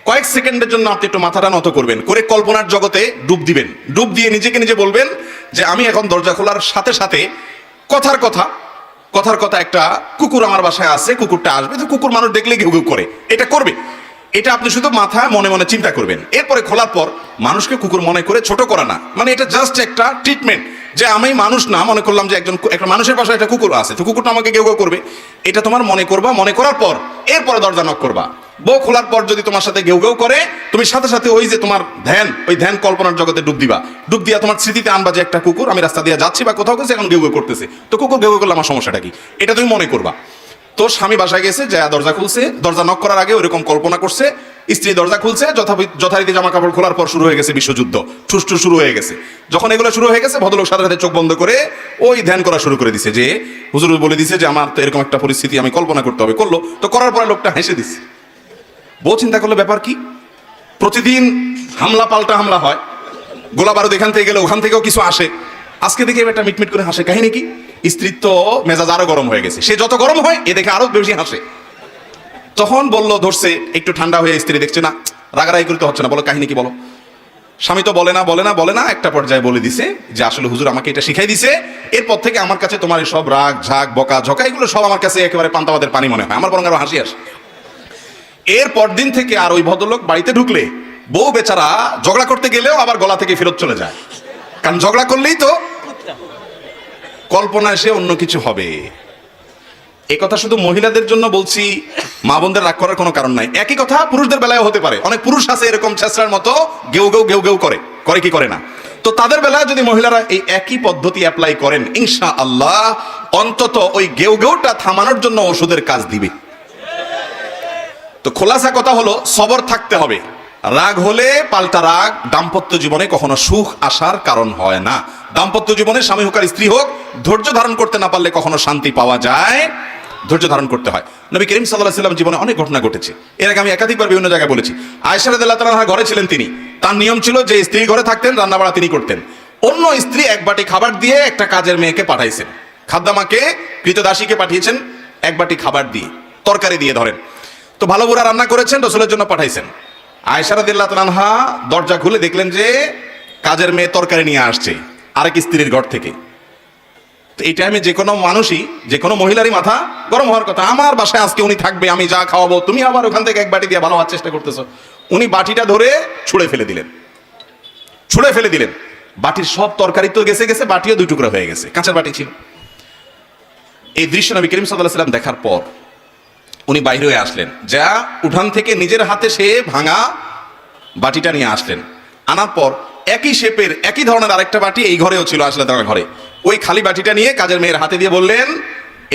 কয়েক সেকেন্ডের জন্য আপনি একটু মাথাটা নত করবেন, করে কল্পনার জগতে ডুব দিবেন। ডুব দিয়ে নিজেকে নিজে বলবেন যে আমি এখন দরজা খোলার সাথে সাথে কথার কথা একটা কুকুর আমার বাসায় আছে, কুকুরটা আসবে। তো কুকুর মানুষ দেখলে ঘেউ ঘেউ করে, এটা করবে। এটা আপনি শুধু মাথায় মনে মনে চিন্তা করবেন। এরপরে খোলার পর মানুষকে কুকুর মনে করে ছোট করা না, মানে এটা জাস্ট একটা ট্রিটমেন্ট, যে আমি মানুষ না, মনে করলাম যে একটা মানুষের পাশে একটা কুকুর আছে, তো কুকুরটা আমাকে ঘেউ ঘেউ করবে। এটা তোমার মনে করবা, মনে করার পর এরপরে দরজা নক করবা। বউ খোলার পর যদি তোমার সাথে ঘেউ ঘেউ করে, তুমি সাথে সাথে ওই যে তোমার ধ্যান, ওই ধ্যান কল্পনার জগতে ডুব দিবা। ডুব দিয়া তোমার স্মৃতিতে আনবা যে একটা কুকুর, আমি রাস্তা দিয়ে যাচ্ছি বা কোথাও গেছে, এখন ঘেউ ঘেউ করতেছে, তো কুকুর ঘেউ ঘেউ করলে আমার সমস্যাটা কি, এটা তুমি মনে করবা। তো স্বামী বাসায় গেছে, যা দরজা খুলছে, দরজা নক করার আগে ওইরকম কল্পনা করছে, স্ত্রী দরজা খুলছে, যথারীতি জামা কাপড় খোলার পর শুরু হয়ে গেছে বিশ্বযুদ্ধ, ঠুসঠু শুরু হয়ে গেছে। যখন এগুলো শুরু হয়ে গেছে, ভদ্রলোক সাথে সাথে চোখ বন্ধ করে ওই ধ্যান করা শুরু করে দিছে, যে হুজুর বলে দিছে যে আমার তো এরকম একটা পরিস্থিতি আমি কল্পনা করতে হবে। করলো, তো করার পরে লোকটা হেসে দিছে। বউ চিন্তা করলো ব্যাপার কি, প্রতিদিন হামলা পাল্টা হামলা হয়, গোলা বারুদ এখান থেকে গেলে ওখান থেকেও কিছু আসে, আজকে দেখে একটা মিটমিট করে হাসে, কাহিনী কি? স্ত্রীর তো মেজাজ আরো গরম হয়ে গেছে, সে যত গরম হয় এ দেখে আরো বেশি হাসে। তখন বলল, ধরছে একটু ঠান্ডা হয়ে, স্ত্রী দেখছে না, রাগারাগি করতে হচ্ছে না, বলো কাহিনী কি বলো। স্বামী তো বলে না, একটা পর্যায়ে বলে দিছে যে আসলে হুজুর আমাকে এটা শিখাই দিছে, এরপর থেকে আমার কাছে তোমার সব রাগ ঝাক বকা ঝকা এগুলো সব আমার কাছে একেবারে পান্তাবাদের পানি মনে হয়, আমার বরং আরো হাসি আসে। এর পরদিন থেকে আর ওই ভদ্রলোক বাড়িতে ঢুকলে বউ বেচারা ঝগড়া করতে গেলেও আবার গলা থেকে ফেরত চলে যায়, কারণ ঝগড়া করলেই তো কল্পনা এসে অন্য কিছু হবে। এই কথা শুধু মহিলাদের জন্য বলছি, মা বোনদের রাগ করার কোনো কারণ নাই। একই কথা পুরুষদের বেলায় হতে পারে। অনেক পুরুষ আছে এরকম ছেঁচড়ার মতো গেউ গেউ করে কি করে না। তো তাদের বেলায় যদি মহিলারা এই একই পদ্ধতি অ্যাপ্লাই করেন, ইনশাআল্লাহ অন্তত ওই গেউটা থামানোর জন্য ওষুধের কাজ দিবে। তো খোলাসা কথা হলো, সবর থাকতে হবে। রাগ হলে পাল্টা রাগ দাম্পত্য জীবনে কখনো সুখ আসার কারণ হয় না। দাম্পত্য জীবনে স্বামী হোক আর স্ত্রী হোক, ধৈর্য ধারণ করতে না পারলে কখনো শান্তি পাওয়া যায়। ধৈর্য ধারণ করতে হয়। নবী করিম সাল্লাল্লাহু আলাইহি ওয়াসাল্লাম জীবনে অনেক ঘটনা ঘটেছে, এর আগে আমি একাধিকবার বিভিন্ন জায়গায় বলেছি। আয়েশা রাদিয়াল্লাহু তাআলা ঘরে ছিলেন, তিনি, তার নিয়ম ছিল যে স্ত্রী ঘরে থাকতেন, রান্না বাড়া তিনি করতেন। অন্য স্ত্রী এক বাটি খাবার দিয়ে একটা কাজের মেয়েকে পাঠাইছেন, খাদ্দামাকে, কৃতদাসীকে পাঠিয়েছেন এক বাটি খাবার দিয়ে, তরকারি দিয়ে ধরেন। তো ভালো বুড়া রান্না করেছেন, রাসূলের জন্য পাঠাইছেন। আয়েশা রাদিয়াল্লাহু তাআলা দরজা খুলে দেখলেন যে কাজের মেয়ে তরকারি নিয়ে আসছে আরেক স্ত্রীর ঘর থেকে। তো এই টাইমে যে কোনো মানুষই, যে কোনো মহিলারই মাথা গরম হওয়ার কথা। আমার বাসায় আজকে উনি থাকবে, আমি যা খাওয়াবো, তুমি আবার ওখান থেকে এক বাটি দিয়ে ভালো হওয়ার চেষ্টা করতেছো। উনি বাটিটা ধরে ছুঁড়ে ফেলে দিলেন। বাটির সব তরকারি তো গেছে, বাটিও দুই টুকরা হয়ে গেছে, কাঁচের বাটি ছিল। এই দৃশ্য নবী করিম সাল্লাল্লাহু আলাইহি ওয়াসাল্লাম দেখার পর উনি বাইরে হয়ে আসলেন, যা উঠান থেকে নিজের হাতে সে ভাঙা বাটিটা নিয়ে আসলেন। আনার পর একই শেপের একই ধরনের আরেকটা বাটি এই ঘরেও ছিল, আসলে তার ঘরে, ওই খালি বাটিটা নিয়ে কাজের মেয়ের হাতে দিয়ে বললেন,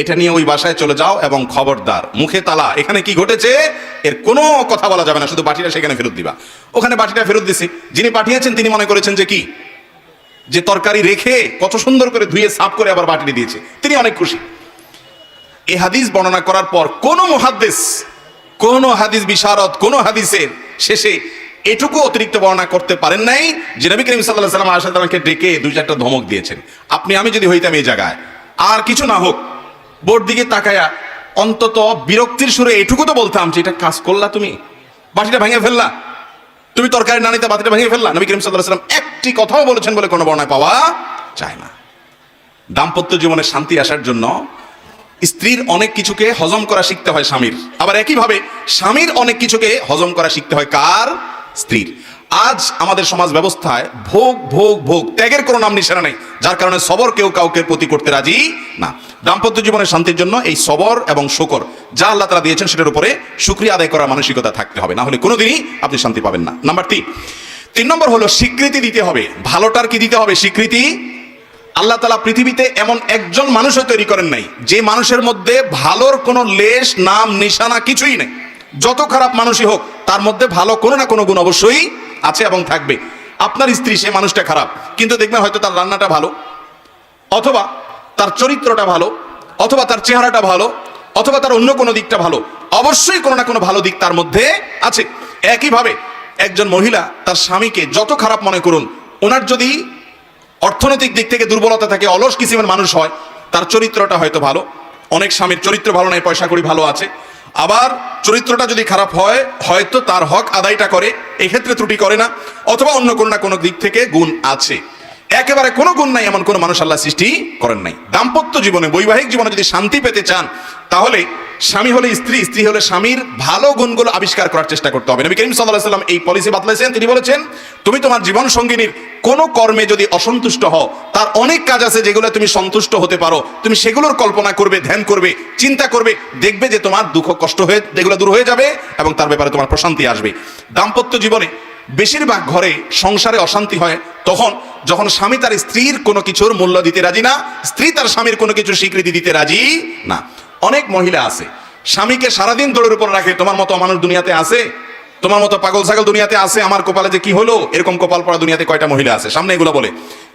এটা নিয়ে ওই বাসায় চলে যাও এবং খবরদার মুখে তালা, এখানে কি ঘটেছে এর কোনো কথা বলা যাবে না, শুধু বাটিটা সেখানে ফেরত দিবা। ওখানে বাটিটা ফেরত দিছি। যিনি পাঠিয়েছেন তিনি মনে করেছেন যে কি, যে তরকারি রেখে কত সুন্দর করে ধুয়ে সাফ করে আবার বাটিটি দিয়েছে, তিনি অনেক খুশি। এই হাদিস বর্ণনা করার পর কোন মুহাদ্দিস, কোন হাদিস বিশারদ, কোন হাদিসের শেষে এটুকু অতিরিক্ত বর্ণনা করতে পারেন নাই যে নবী করিম সাল্লাল্লাহু আলাইহি ওয়াসাল্লাম আয়েশা রাদিয়াল্লাহু আনহাকে ডেকে দুই চারটা ধমক দিয়েছেন। আপনি আমি যদি হইতাম এই জায়গায়, আর কিছু না হোক, বোর্ড দিকে তাকায়া অন্তত বিরক্তির সুরে এটুকু তো বলতাম যে এটা কাজ করলা, তুমি বাটিটা ভেঙে ফেললা, তুমি তরকারি না নিতে বাটিটা ভেঙে ফেললা। নবী করিম সাল্লাল্লাহু আলাইহি ওয়াসাল্লাম একটি কথাও বলেছেন বলে কোনো বর্ণনায় পাওয়া যায় না। দাম্পত্য জীবনে শান্তি আসার জন্য স্ত্রীর অনেক কিছুকে হজম করা শিখতে হয় স্বামীর, আবার একইভাবে স্বামীর অনেক কিছুকে হজম করা শিখতে হয় কার? স্ত্রীর। আজ আমাদের সমাজ ব্যবস্থায় ভোগ ভোগ ভোগ, ত্যাগের কোনো নাম নিশানা নেই, যার কারণে সবর কেউ কাউকে প্রতি করতে রাজি না। দাম্পত্য জীবনের শান্তির জন্য এই সবর এবং শুকর যা আল্লাহ তাআলা দিয়েছেন সেটার উপরে শুকরিয়া আদায় করার মানসিকতা থাকতে হবে, না হলে কোনোদিনই আপনি শান্তি পাবেন না। নাম্বার 3 নম্বর হলো স্বীকৃতি দিতে হবে। ভালোটার কি দিতে হবে? স্বীকৃতি। আল্লাহ তাআলা পৃথিবীতে এমন একজন মানুষও তৈরি করেন নাই যে মানুষের মধ্যে ভালোর কোনো লেশ নাম নিশানা কিছুই নেই। যত খারাপ মানুষই হোক তার মধ্যে ভালো কোনো না কোনো গুণ অবশ্যই আছে এবং থাকবে। আপনার স্ত্রী সে মানুষটা খারাপ, কিন্তু দেখবেন হয়তো তার রান্নাটা ভালো, অথবা তার চরিত্রটা ভালো, অথবা তার চেহারাটা ভালো, অথবা তার অন্য কোনো দিকটা ভালো, অবশ্যই কোনো না কোনো ভালো দিক তার মধ্যে আছে। একইভাবে একজন মহিলা তার স্বামীকে যত খারাপ মনে করুন, ওনার যদি অর্থনৈতিক দিক থেকে দুর্বলতা থাকে, অলস কিসিমের মানুষ হয়, তার চরিত্রটা হয়তো ভালো। অনেক স্বামীর চরিত্র ভালো নাই, পয়সা কড়ি ভালো আছে, আবার চরিত্রটা যদি খারাপ হয় হয়তো তার হক আদায়টা করে, এক্ষেত্রে ত্রুটি করে না, অথবা অন্য কোনো না কোনো দিক থেকে গুণ আছে। একেবারে কোনো গুণ নাই এমন কোনো মানুষ আল্লাহ সৃষ্টি করেন নাই। দাম্পত্য জীবনে, বৈবাহিক জীবনে যদি শান্তি পেতে চান, তাহলে স্বামী হলে স্ত্রী, স্ত্রী হলে স্বামীর ভালো গুণগুলো আবিষ্কার করার চেষ্টা করতে হবে। নবী করিম সাল্লাল্লাহু আলাইহি ওয়াসাল্লাম এই পলিসি বাতলাইছেন। তিনি বলেছেন, তুমি তোমার জীবন সঙ্গিনীর কোনো কর্মে যদি অসন্তুষ্ট হও, তার অনেক কাজ আছে যেগুলো তুমি সন্তুষ্ট হতে পারো, তুমি সেগুলোর কল্পনা করবে, ধ্যান করবে, চিন্তা করবে, দেখবে যে তোমার দুঃখ কষ্ট হয়ে যেগুলো দূর হয়ে যাবে এবং তার ব্যাপারে তোমার প্রশান্তি আসবে। দাম্পত্য জীবনে বেশিরভাগ ঘরে সংসারে অশান্তি হয় তখন যখন স্বামী তার স্ত্রীর কোনো কিছুর মূল্য দিতে রাজি না, স্ত্রী তার স্বামীর কোনো কিছুর স্বীকৃতি দিতে রাজি না। অনেক মহিলা আছে স্বামীকে সারাদিন দৌড়ের উপর রাখে, তোমার মতো মানুষ দুনিয়াতে আছে, তোমার মতো পাগল ছাগল দুনিয়াতে আছে, আমার কপালে যে কি হলো, এরকম কপাল পড়া দুনিয়াতে কয়টা মহিলা আছে, সামনে এগুলো বলে।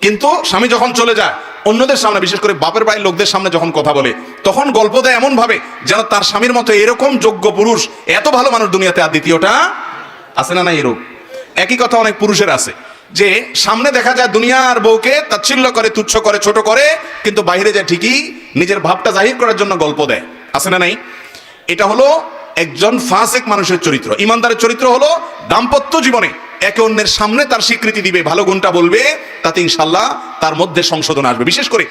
কিন্তু স্বামী যখন চলে যায় অন্যদের সামনে, বিশেষ করে বাপের বাড়ির লোকদের সামনে যখন কথা বলে, তখন গল্প দেয় এমন ভাবে যেন তার স্বামীর মতো এরকম যোগ্য পুরুষ, এত ভালো মানুষ দুনিয়াতে আর দ্বিতীয়টা আছে না। না, এরূপ একই কথা অনেক পুরুষের আছে, যে সামনে দেখা যায় দুনিয়ার বউকে তাচ্ছিল্য করে, তুচ্ছ করে, ছোট করে, কিন্তু বাইরে যায় ঠিকই নিজের ভাবটা জাহির করার জন্য গল্প দেয়, আছে না নাই? এটা হলো একজন ফাসিক মানুষের চরিত্র। ইমানদারের চরিত্র হলো দাম্পত্য জীবনে একে অন্যের সামনে তার স্বীকৃতি দিবে, ভালো গুণটা বলবে, তাতে ইনশাল্লাহ তার মধ্যে সংশোধন আসবে। বিশেষ করে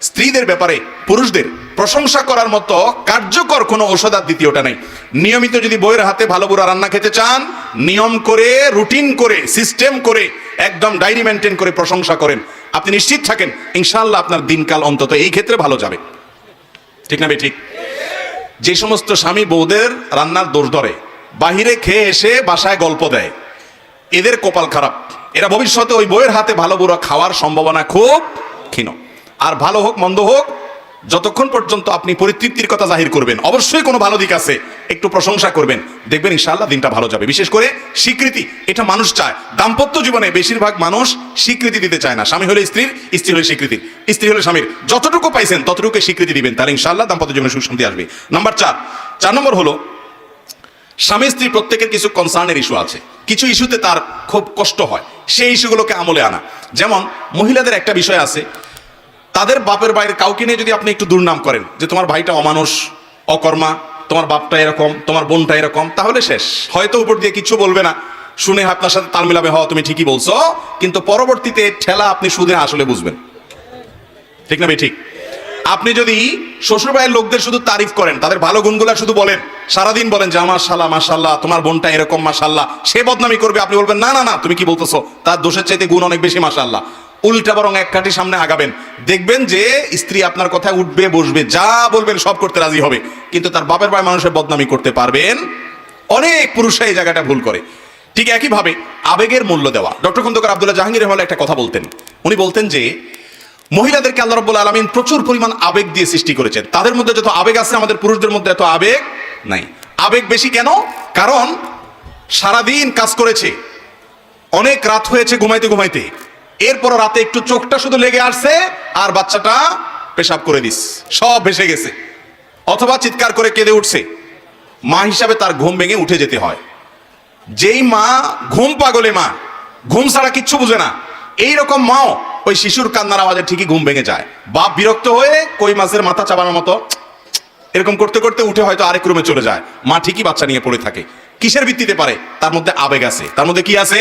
স্ত্রীদের ব্যাপারে পুরুষদের প্রশংসা করার মতো কার্যকর কোনো ঔষধ আর দ্বিতীয়টা নেই। নিয়মিত যদি বইয়ের হাতে ভালো বুড়া রান্না খেতে চান, নিয়ম করে, রুটিন করে, সিস্টেম করে, একদম ডায়েরি মেনটেন করে প্রশংসা করেন, আপনি নিশ্চিত থাকেন ইনশাল্লাহ আপনার দিনকাল অন্তত এই ক্ষেত্রে ভালো যাবে। ঠিক না ভাই? ঠিক। যে সমস্ত স্বামী বউদের রান্নার দোষ ধরে, বাহিরে খেয়ে এসে বাসায় গল্প দেয়, এদের কপাল খারাপ। এরা ভবিষ্যতে ওই বইয়ের হাতে ভালো বুড়া খাওয়ার সম্ভাবনা খুব ক্ষীণ। আর ভালো হোক মন্দ হোক, যতক্ষণ পর্যন্ত আপনি পরিতৃপ্তির কথা জাহির করবেন, অবশ্যই কোনো ভালো দিক আছে, একটু প্রশংসা করবেন, দেখবেন ইনশাআল্লাহ দিনটা ভালো যাবে। বিশেষ করে স্বীকৃতি, এটা মানুষ চায়। দাম্পত্য জীবনে বেশিরভাগ মানুষ স্বীকৃতি দিতে চায় না। স্বামী হলে স্ত্রীর, স্ত্রী হলে স্বীকৃতি, স্ত্রী হলে স্বামীর। যতটুকু পাইছেন ততটুকু স্বীকৃতি দিবেন, তাহলে ইনশাআল্লাহ দাম্পত্য জীবনে সুখ শান্তি আসবে। নাম্বার 4 নম্বর হলো স্বামী স্ত্রী প্রত্যেকের কিছু কনসার্নের ইস্যু আছে, কিছু ইস্যুতে তার খুব কষ্ট হয়, সেই ইস্যুগুলোকে আমলে আনা। যেমন মহিলাদের একটা বিষয় আছে, তাদের বাপের বাইরে কাউকে নিয়ে যদি আপনি একটু দুর্নাম করেন যে তোমার ভাইটা অমানুষ, অকর্মা, তোমার বাপটা এরকম, তোমার বোনটা এরকম, তাহলে শেষ। হয়তো উপর দিয়ে কিছু বলবে না, শুনে আপনার সাথে তাল মিলাবে, হওয়া তুমি ঠিকই বলছো, কিন্তু পরবর্তীতে ঠেলা আপনি সুদে আসলে বুঝবেন। ঠিক না ভাই? ঠিক। আপনি যদি শ্বশুর বাড়ির লোকদের শুধু তারিফ করেন, তাদের ভালো গুণগুলা শুধু বলেন, সারাদিন বলেন যে মাশাআল্লাহ মাশাআল্লাহ তোমার বোনটা এরকম মাশাআল্লাহ, সে বদনামি করবে, আপনি বলবেন না না না তুমি কি বলতেছো, তার দোষের চাইতে গুণ অনেক বেশি মাশাআল্লাহ। উল্টা বরং এক কাঠি সামনে আগাবেন, দেখবেন যে স্ত্রী আপনার কথায় উঠবে বসবে, যা বলবেন সব করতে রাজি হবে, কিন্তু তার বাপের বাড়ির মানুষের বদনামি করতে পারবেন। অনেক পুরুষরা এই জায়গাটা ভুল করে। ঠিক একইভাবে আবেগের মূল্য দেওয়া। ডক্টর খন্দকার আব্দুল্লাহ জাহাঙ্গীর রহমান একটা কথা বলতেন, উনি বলতেন যে মহিলাদেরকে আল্লাহ রাব্বুল আলামিন প্রচুর পরিমাণ আবেগ দিয়ে সৃষ্টি করেছেন, তাদের মধ্যে যত আবেগ আছে আমাদের পুরুষদের মধ্যে এত আবেগ নাই। আবেগ বেশি কেন? কারণ সারাদিন কাজ করেছে, অনেক রাত হয়েছে ঘুমাইতে ঘুমাইতে, এরপর রাতে একটু চোখটা শুধু লেগে আসছে আর বাচ্চাটা পেশাব করে দিস, সব ভেসে গেছে, অথবা চিৎকার করে কেঁদে উঠছে, মা হিসাবে তার ঘুম ভেঙে উঠে যেতে হয়। যেই মা ঘুম পাগলে মা, ঘুম ছাড়া কিচ্ছু বুঝে না, এইরকম মাও ওই শিশুর কান্নার আওয়াজে ঠিকই ঘুম ভেঙে যায়। বাপ বিরক্ত হয়ে কই মাছের মাথা চাবানোর মতো এরকম করতে করতে উঠে হয়তো আরেক রুমে চলে যায়। মা ঠিকই বাচ্চা নিয়ে পড়ে থাকে। কিসের ভিত্তিতে পারে? তার মধ্যে আবেগ আছে। তার মধ্যে কি আছে?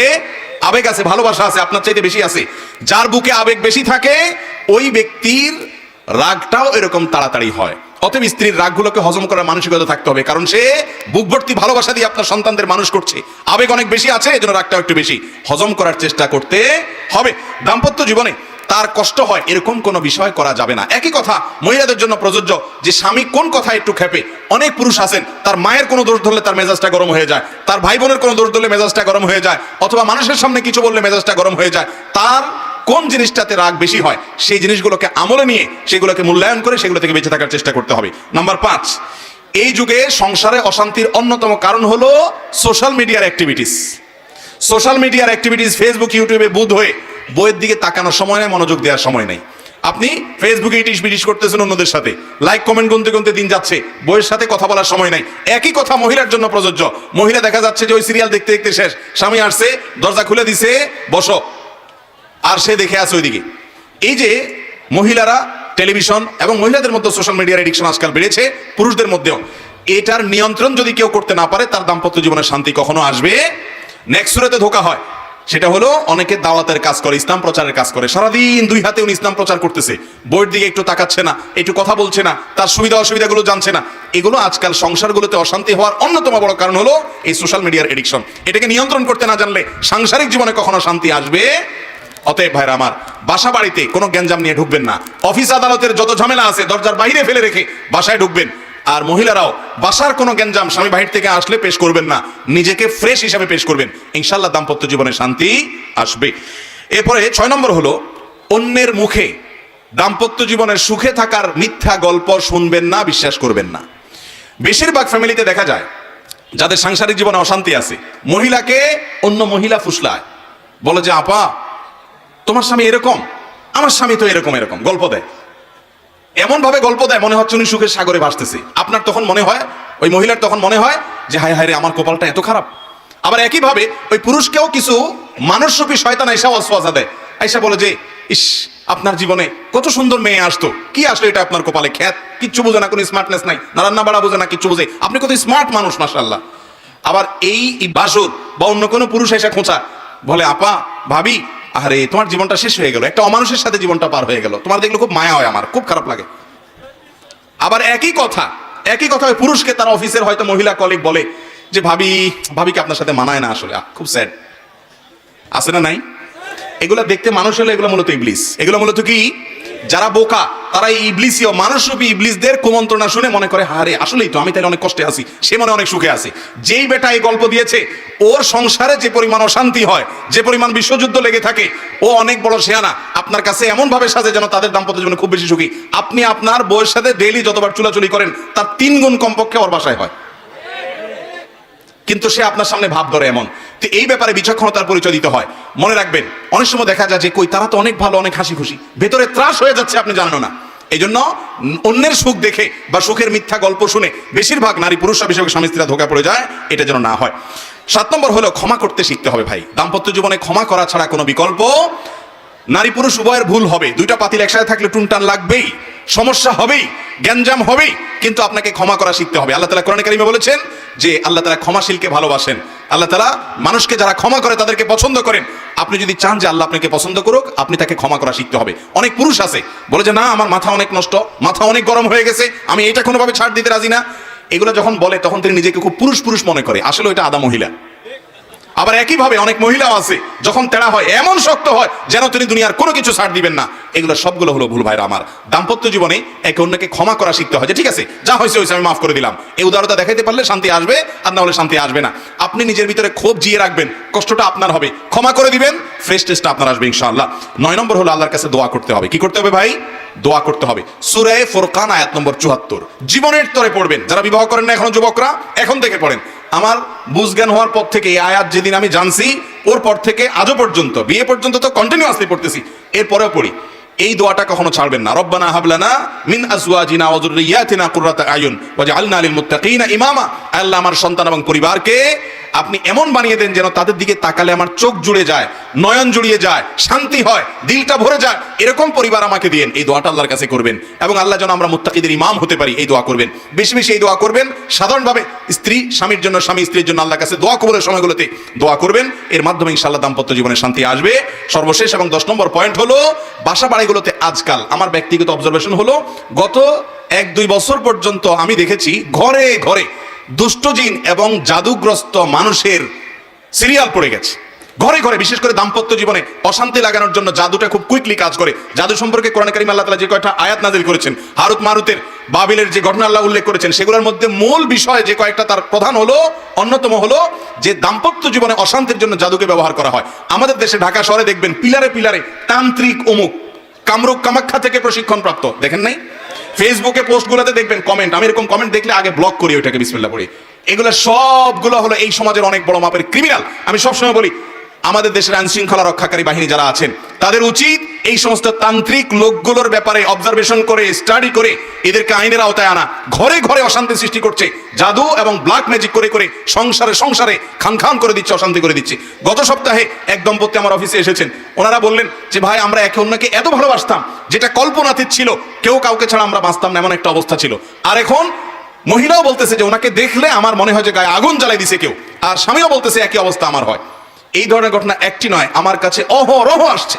আবেগ আছে, ভালোবাসা আছে, আপনার চাইতে বেশি আছে। যার বুকে আবেগ বেশি থাকে ওই ব্যক্তির রাগটাও এরকম তাড়াতাড়ি হয়। অতএব স্ত্রীর রাগগুলোকে হজম করার মানসিকতা থাকতে হবে, কারণ সে বুক ভর্তি ভালোবাসা দিয়ে আপনার সন্তানদের মানুষ করছে। আবেগ অনেক বেশি আছে, এজন্য রাগটাও একটু বেশি। হজম করার চেষ্টা করতে হবে। দাম্পত্য জীবনে তার কষ্ট হয় এরকম কোনো বিষয় করা যাবে না। একই কথা মহিলাদের জন্য প্রযোজ্য, যে স্বামী কোন কথা একটু খেপে। অনেক পুরুষ আছেন তার মায়ের কোনো দোষ ধরলে তার মেজাজটা গরম হয়ে যায়, তার ভাই বোনের কোনো দোষ ধরলে মেজাজটা গরম হয়ে যায়, অথবা মানুষের সামনে কিছু বললে মেজাজটা গরম হয়ে যায়। তার কোন জিনিসটাতে রাগ বেশি হয় সেই জিনিসগুলোকে আমলে নিয়ে সেগুলোকে মূল্যায়ন করে সেগুলো থেকে বেঁচে থাকার চেষ্টা করতে হবে। নাম্বার 5, এই যুগে সংসারে অশান্তির অন্যতম কারণ হলো সোশ্যাল মিডিয়ার অ্যাক্টিভিটিস। সোশ্যাল মিডিয়ার অ্যাক্টিভিটিস, ফেসবুক ইউটিউবে বুধ হয়ে বইয়ের দিকে তাকানোর সময় নেই, মনোযোগ দেওয়ার সময় নেই। আপনি ফেসবুকে ইটিশ বিটিশ করতেছেন অন্যদের সাথে, লাইক কমেন্ট গুনতে গুনতে দিন যাচ্ছে, বইয়ের সাথে কথা বলার সময় নাই। একই কথা মহিলার জন্য প্রযোজ্য। মহিলা দেখা যাচ্ছে যে ওই সিরিয়াল দেখতে দেখতে শেষ, স্বামী আসছে দরজা খুলে দিছে বসো, আর সে দেখে আছে ওইদিকে। এই যে মহিলারা টেলিভিশন এবং মহিলাদের মধ্যে সোশ্যাল মিডিয়ার এডিকশন আজকাল বেড়েছে, পুরুষদের মধ্যেও। এটার নিয়ন্ত্রণ যদি কেউ করতে না পারে তার দাম্পত্য জীবনের শান্তি কখনো আসবে। নেক্সট সুরাতে ধোকা হয়, সেটা হলো অনেকে দাওয়াতের কাজ করে, ইসলাম প্রচারের কাজ করে, সারাদিন দুই হাতে উনি ইসলাম প্রচার করতেছে, বইয়ের দিকে একটু তাকাচ্ছে না, একটু কথা বলছে না, তার সুবিধা অসুবিধাগুলো জানছে না। এগুলো আজকাল সংসারগুলোতে অশান্তি হওয়ার অন্যতম বড় কারণ হলো এই সোশ্যাল মিডিয়ার এডিকশন। এটাকে নিয়ন্ত্রণ করতে না জানলে সাংসারিক জীবনে কখনো শান্তি আসবে। অতএব ভাইরা আমার, বাসা বাড়িতে কোনো গ্যাঞ্জাম নিয়ে ঢুকবেন না। অফিস আদালতের যত ঝামেলা আছে দরজার বাইরে ফেলে রেখে বাসায় ঢুকবেন। আর মহিলারাও বাসার কোনো গ্যাঞ্জাম স্বামী বাহির থেকে আসলে পেশ করবেন না, নিজেকে ফ্রেশ হিসাবে পেশ করবেন। ইনশাল্লাহ দাম্পত্য জীবনে শান্তি আসবে। এরপরে 6 নম্বর হলো, অন্যের মুখে দাম্পত্য জীবনের সুখে থাকার মিথ্যা গল্প শুনবেন না, বিশ্বাস করবেন না। বেশিরভাগ ফ্যামিলিতে দেখা যায় যাদের সাংসারিক জীবনে অশান্তি আছে, মহিলাকে অন্য মহিলা ফুসলায়, বলে যে আপা তোমার স্বামী এরকম, আমার স্বামী তো এরকম এরকম, গল্প দেয়। এমন ভাবে গল্প দেয় মনে হচ্ছে উনি সুখের সাগরে ভাসতেছে। আপনার তখন মনে হয়, ওই মহিলার তখন মনে হয় যে হায় হায় রে, আমার কপালটা এত খারাপ। আবার একইভাবে ওই পুরুষকেও কিছু মানুষরূপী শয়তান আইসা ওয়াসওয়াসা দেয়, আইসা বলে যে ইস আপনার জীবনে কত সুন্দর মেয়ে আসতো, কি আসলো এটা আপনার কপালে, খ্যাত, কিচ্ছু বোঝে না, কোনো স্মার্টনেস নাই, না রান্না বাড়া বোঝে না, কিচ্ছু বোঝে, আপনি কত স্মার্ট মানুষ মাশাআল্লাহ। আবার এই বাসুর বা অন্য কোনো পুরুষ এসে খোঁচা বলে আপা ভাবি আরে তোমার জীবনটা শেষ হয়ে গেল, একটা অমানুষের সাথে জীবনটা পার হয়ে গেল, তোমার দেখলে খুব মায়া হয়, আমার খুব খারাপ লাগে। আবার একই কথা ওই পুরুষকে তার অফিসের হয়তো মহিলা কলিগ বলে যে ভাবিকে আপনার সাথে মানায় না, আসলে খুব স্যাড। আছে না নাই? এগুলা দেখতে মানুষ হলে এগুলো মূলত ইবলিস। এগুলো মূলত কি? যারা বোকা তারা এই ইবলিসীয় মানুষরূপী ইবলিসদের কুমন্ত্রণা শুনে মনে করে হারে আসলেই তো আমি তাহলে অনেক কষ্টে আছি, সে মনে অনেক সুখে আছে। যেই বেটা এই গল্প দিয়েছে ওর সংসারে যে পরিমাণ অশান্তি হয়, যে পরিমাণ বিশ্বযুদ্ধ লেগে থাকে, ও অনেক বড় শেয়ানা। আপনার কাছে এমন ভাবে সাজে যেন তাদের দাম্পত্য জীবনে খুব বেশি সুখী। আপনি আপনার বউয়ের সাথে ডেইলি যতবার চুলাচুলি করেন তার 3 গুণ কমপক্ষে ওর বাসায় হয়, কিন্তু সে আপনার সামনে ভাব ধরে এমন। তো এই ব্যাপারে বিচক্ষণতার পরিচয় দিতে হয়। মনে রাখবেন অনেক সময় দেখা যায় যে কই তারা তো অনেক ভালো, অনেক হাসি খুশি, ভেতরে ত্রাস হয়ে যাচ্ছে, আপনি জানেন না। এই জন্য অন্যের সুখ দেখে বা সুখের মিথ্যা গল্প শুনে বেশিরভাগ নারী পুরুষরা বিশেষ করে স্বামী স্ত্রীরা ধোঁকা পড়ে যায়, এটা যেন না হয়। 7 নম্বর হলো ক্ষমা করতে শিখতে হবে ভাই। দাম্পত্য জীবনে ক্ষমা করা ছাড়া কোনো বিকল্প, নারী পুরুষ উভয়ের ভুল হবে, দুইটা পাতিল একসাথে থাকলে টুনটান লাগবেই, সমস্যা হবেই, গ্যাঞ্জাম হবেই, কিন্তু আপনাকে ক্ষমা করা শিখতে হবে। আল্লাহ তাআলা কোরআনে কারিমে বলেছেন যে আল্লাহ তাআলা ক্ষমাশীলকে ভালোবাসেন। আল্লাহ তাআলা মানুষকে যারা ক্ষমা করে তাদেরকে পছন্দ করেন। আপনি যদি চান যে আল্লাহ আপনাকে পছন্দ করুক, আপনি তাকে ক্ষমা করা শিখতে হবে। অনেক পুরুষ আছে বলে যে না আমার মাথা অনেক নষ্ট, মাথা অনেক গরম হয়ে গেছে, আমি এটা কোনোভাবে ছাড় দিতে রাজি না। এগুলো যখন বলে তখন তিনি নিজেকে খুব পুরুষ পুরুষ মনে করে, আসলে এটা আদা মহিলা। আবার একইভাবে অনেক মহিলাও আছে যখন তেড়া হয় এমন শক্ত হয় যেন তিনি দুনিয়ার কোনো কিছু ছাড় দিবেন না। এগুলো সবগুলো হলো ভুল ভাইরা আমার। দাম্পত্য জীবনে একে অন্যকে ক্ষমা করা শিখতে হয় যে ঠিক আছে যা হয়েছে হয়েছে, আমি মাফ করে দিলাম। এই উদারতা দেখাইতে পারলে শান্তি আসবে, আর না হলে শান্তি আসবে না। আপনি নিজের ভিতরে ক্ষোভ জিয়ে রাখবেন, কষ্টটা আপনার হবে, ক্ষমা করে দিবেন, ফ্রেশ টেস্টটা আপনার আসবে ইনশাআল্লাহ। 9 নম্বর হলো আল্লাহর কাছে দোয়া করতে হবে। কি করতে হবে ভাই? দোয়া করতে হবে। সূরা ফুরকান আয়াত নম্বর 74 জীবনের তরে পড়বেন। যারা বিবাহ করেন না এখনো, যুবকরা এখন থেকে পড়েন। আমার বুঝজ্ঞান হওয়ার পর থেকে এই আয়াত যেদিন আমি জানছি ওর পর থেকে আজও পর্যন্ত, বিয়ে পর্যন্ত তো কন্টিনিউয়াসলি পড়তেছি, এরপরেও পড়ি। এই দোয়াটা কখনো ছাড়বেন না। রব্বানা হাবলানা মিন আজওয়াজিনা ওয়া যুররিয়াতিনা কুররাতা আয়ুন ওয়াজআলনা লিল মুত্তাকিনা ইমামা। আল্লাহ আমার সন্তান এবং পরিবারকে আপনি এমন বানিয়ে দেন যেন তাদের দিকে তাকালে আমার চোখ জুড়ে যায়, নয়ন জুড়িয়ে যায়, শান্তি হয়, দিলটা ভরে যায়, এরকম পরিবার আমাকে দিয়েন। এই দোয়াটা আল্লাহর কাছে করবেন এবং আল্লাহ যেন আমরা মুত্তাকিদের ইমাম হতে পারি এই দোয়া করবেন। বেশি বেশি এই দোয়া করবেন। সাধারণভাবে স্ত্রী স্বামীর জন্য, স্বামী স্ত্রীর জন্য আল্লাহর কাছে দোয়া কবুলের সময়গুলোতে দোয়া করবেন। এর মাধ্যমে ইনশাআল্লাহ দাম্পত্য জীবনে শান্তি আসবে। সর্বশেষ এবং 10 নম্বর পয়েন্ট হলো, বাসা বাড়িগুলোতে আজকাল আমার ব্যক্তিগত অবজারভেশন হলো, গত 1-2 বছর পর্যন্ত আমি দেখেছি ঘরে ঘরে দুষ্ট জিন এবং জাদুগ্রস্ত মানুষের সিরিয়াল পড়ে গেছে। ঘরে ঘরে, বিশেষ করে দাম্পত্য জীবনে অশান্তি লাগানোর জন্য জাদুটা খুব কুইকলি কাজ করে। জাদু সম্পর্কে কোরআন কারীম আল্লাহ তাআলা যে কয়টা আয়াত নাযিল করেছেন, হারুত মারুতের বাবিলের যে ঘটনা আল্লাহ উল্লেখ করেছেন, সেগুলোর মধ্যে মূল বিষয় যে কয়েকটা, তার প্রধান হলো, অন্যতম হলো যে দাম্পত্য জীবনে অশান্তির জন্য জাদুকে ব্যবহার করা হয়। আমাদের দেশে ঢাকা শহরে দেখবেন পিলারে পিলারে তান্ত্রিক অমুক, কামরূপ কামাখ্যা থেকে প্রশিক্ষণ প্রাপ্ত, দেখেন নাই? ফেসবুকে পোস্টগুলোতে দেখবেন কমেন্ট, আমি এরকম কমেন্ট দেখলে আগে ব্লক করি ওইটাকে, বিসমিল্লাহ পড়ি। এগুলো সবগুলো হলো এই সমাজের অনেক বড় মাপের ক্রিমিনাল। আমি সবসময় বলি, আমাদের দেশের আইন শৃঙ্খলা রক্ষাকারী বাহিনী যারা আছেন তাদের উচিত এই সমস্ত তান্ত্রিক লোকগুলোর ব্যাপারে অবজারভেশন করে, স্টাডি করে এদেরকে আইনের আওতায় আনা। ঘরে ঘরে অশান্তি সৃষ্টি করছে, জাদু এবং ব্ল্যাক ম্যাজিক করে করে সংসারে সংসারে খান খান করে দিচ্ছে, অশান্তি করে দিচ্ছে। গত সপ্তাহে এক দম্পতি আমার অফিসে এসেছেন। ওনারা বললেন যে ভাই, আমরা একে অন্যকে এত ভালোবাসতাম, যেটা কল্পনাতীত ছিল, কেউ কাউকে ছাড়া আমরা বাঁচতাম না, এমন একটা অবস্থা ছিল। আর এখন মহিলাও বলতেছে যে ওনাকে দেখলে আমার মনে হয় যে গায়ে আগুন জ্বালাই দিছে কেউ, আর স্বামীও বলতেছে একই অবস্থা আমার হয়। এই ধরনের ঘটনা একটি নয়, আমার কাছে অহরহ আসছে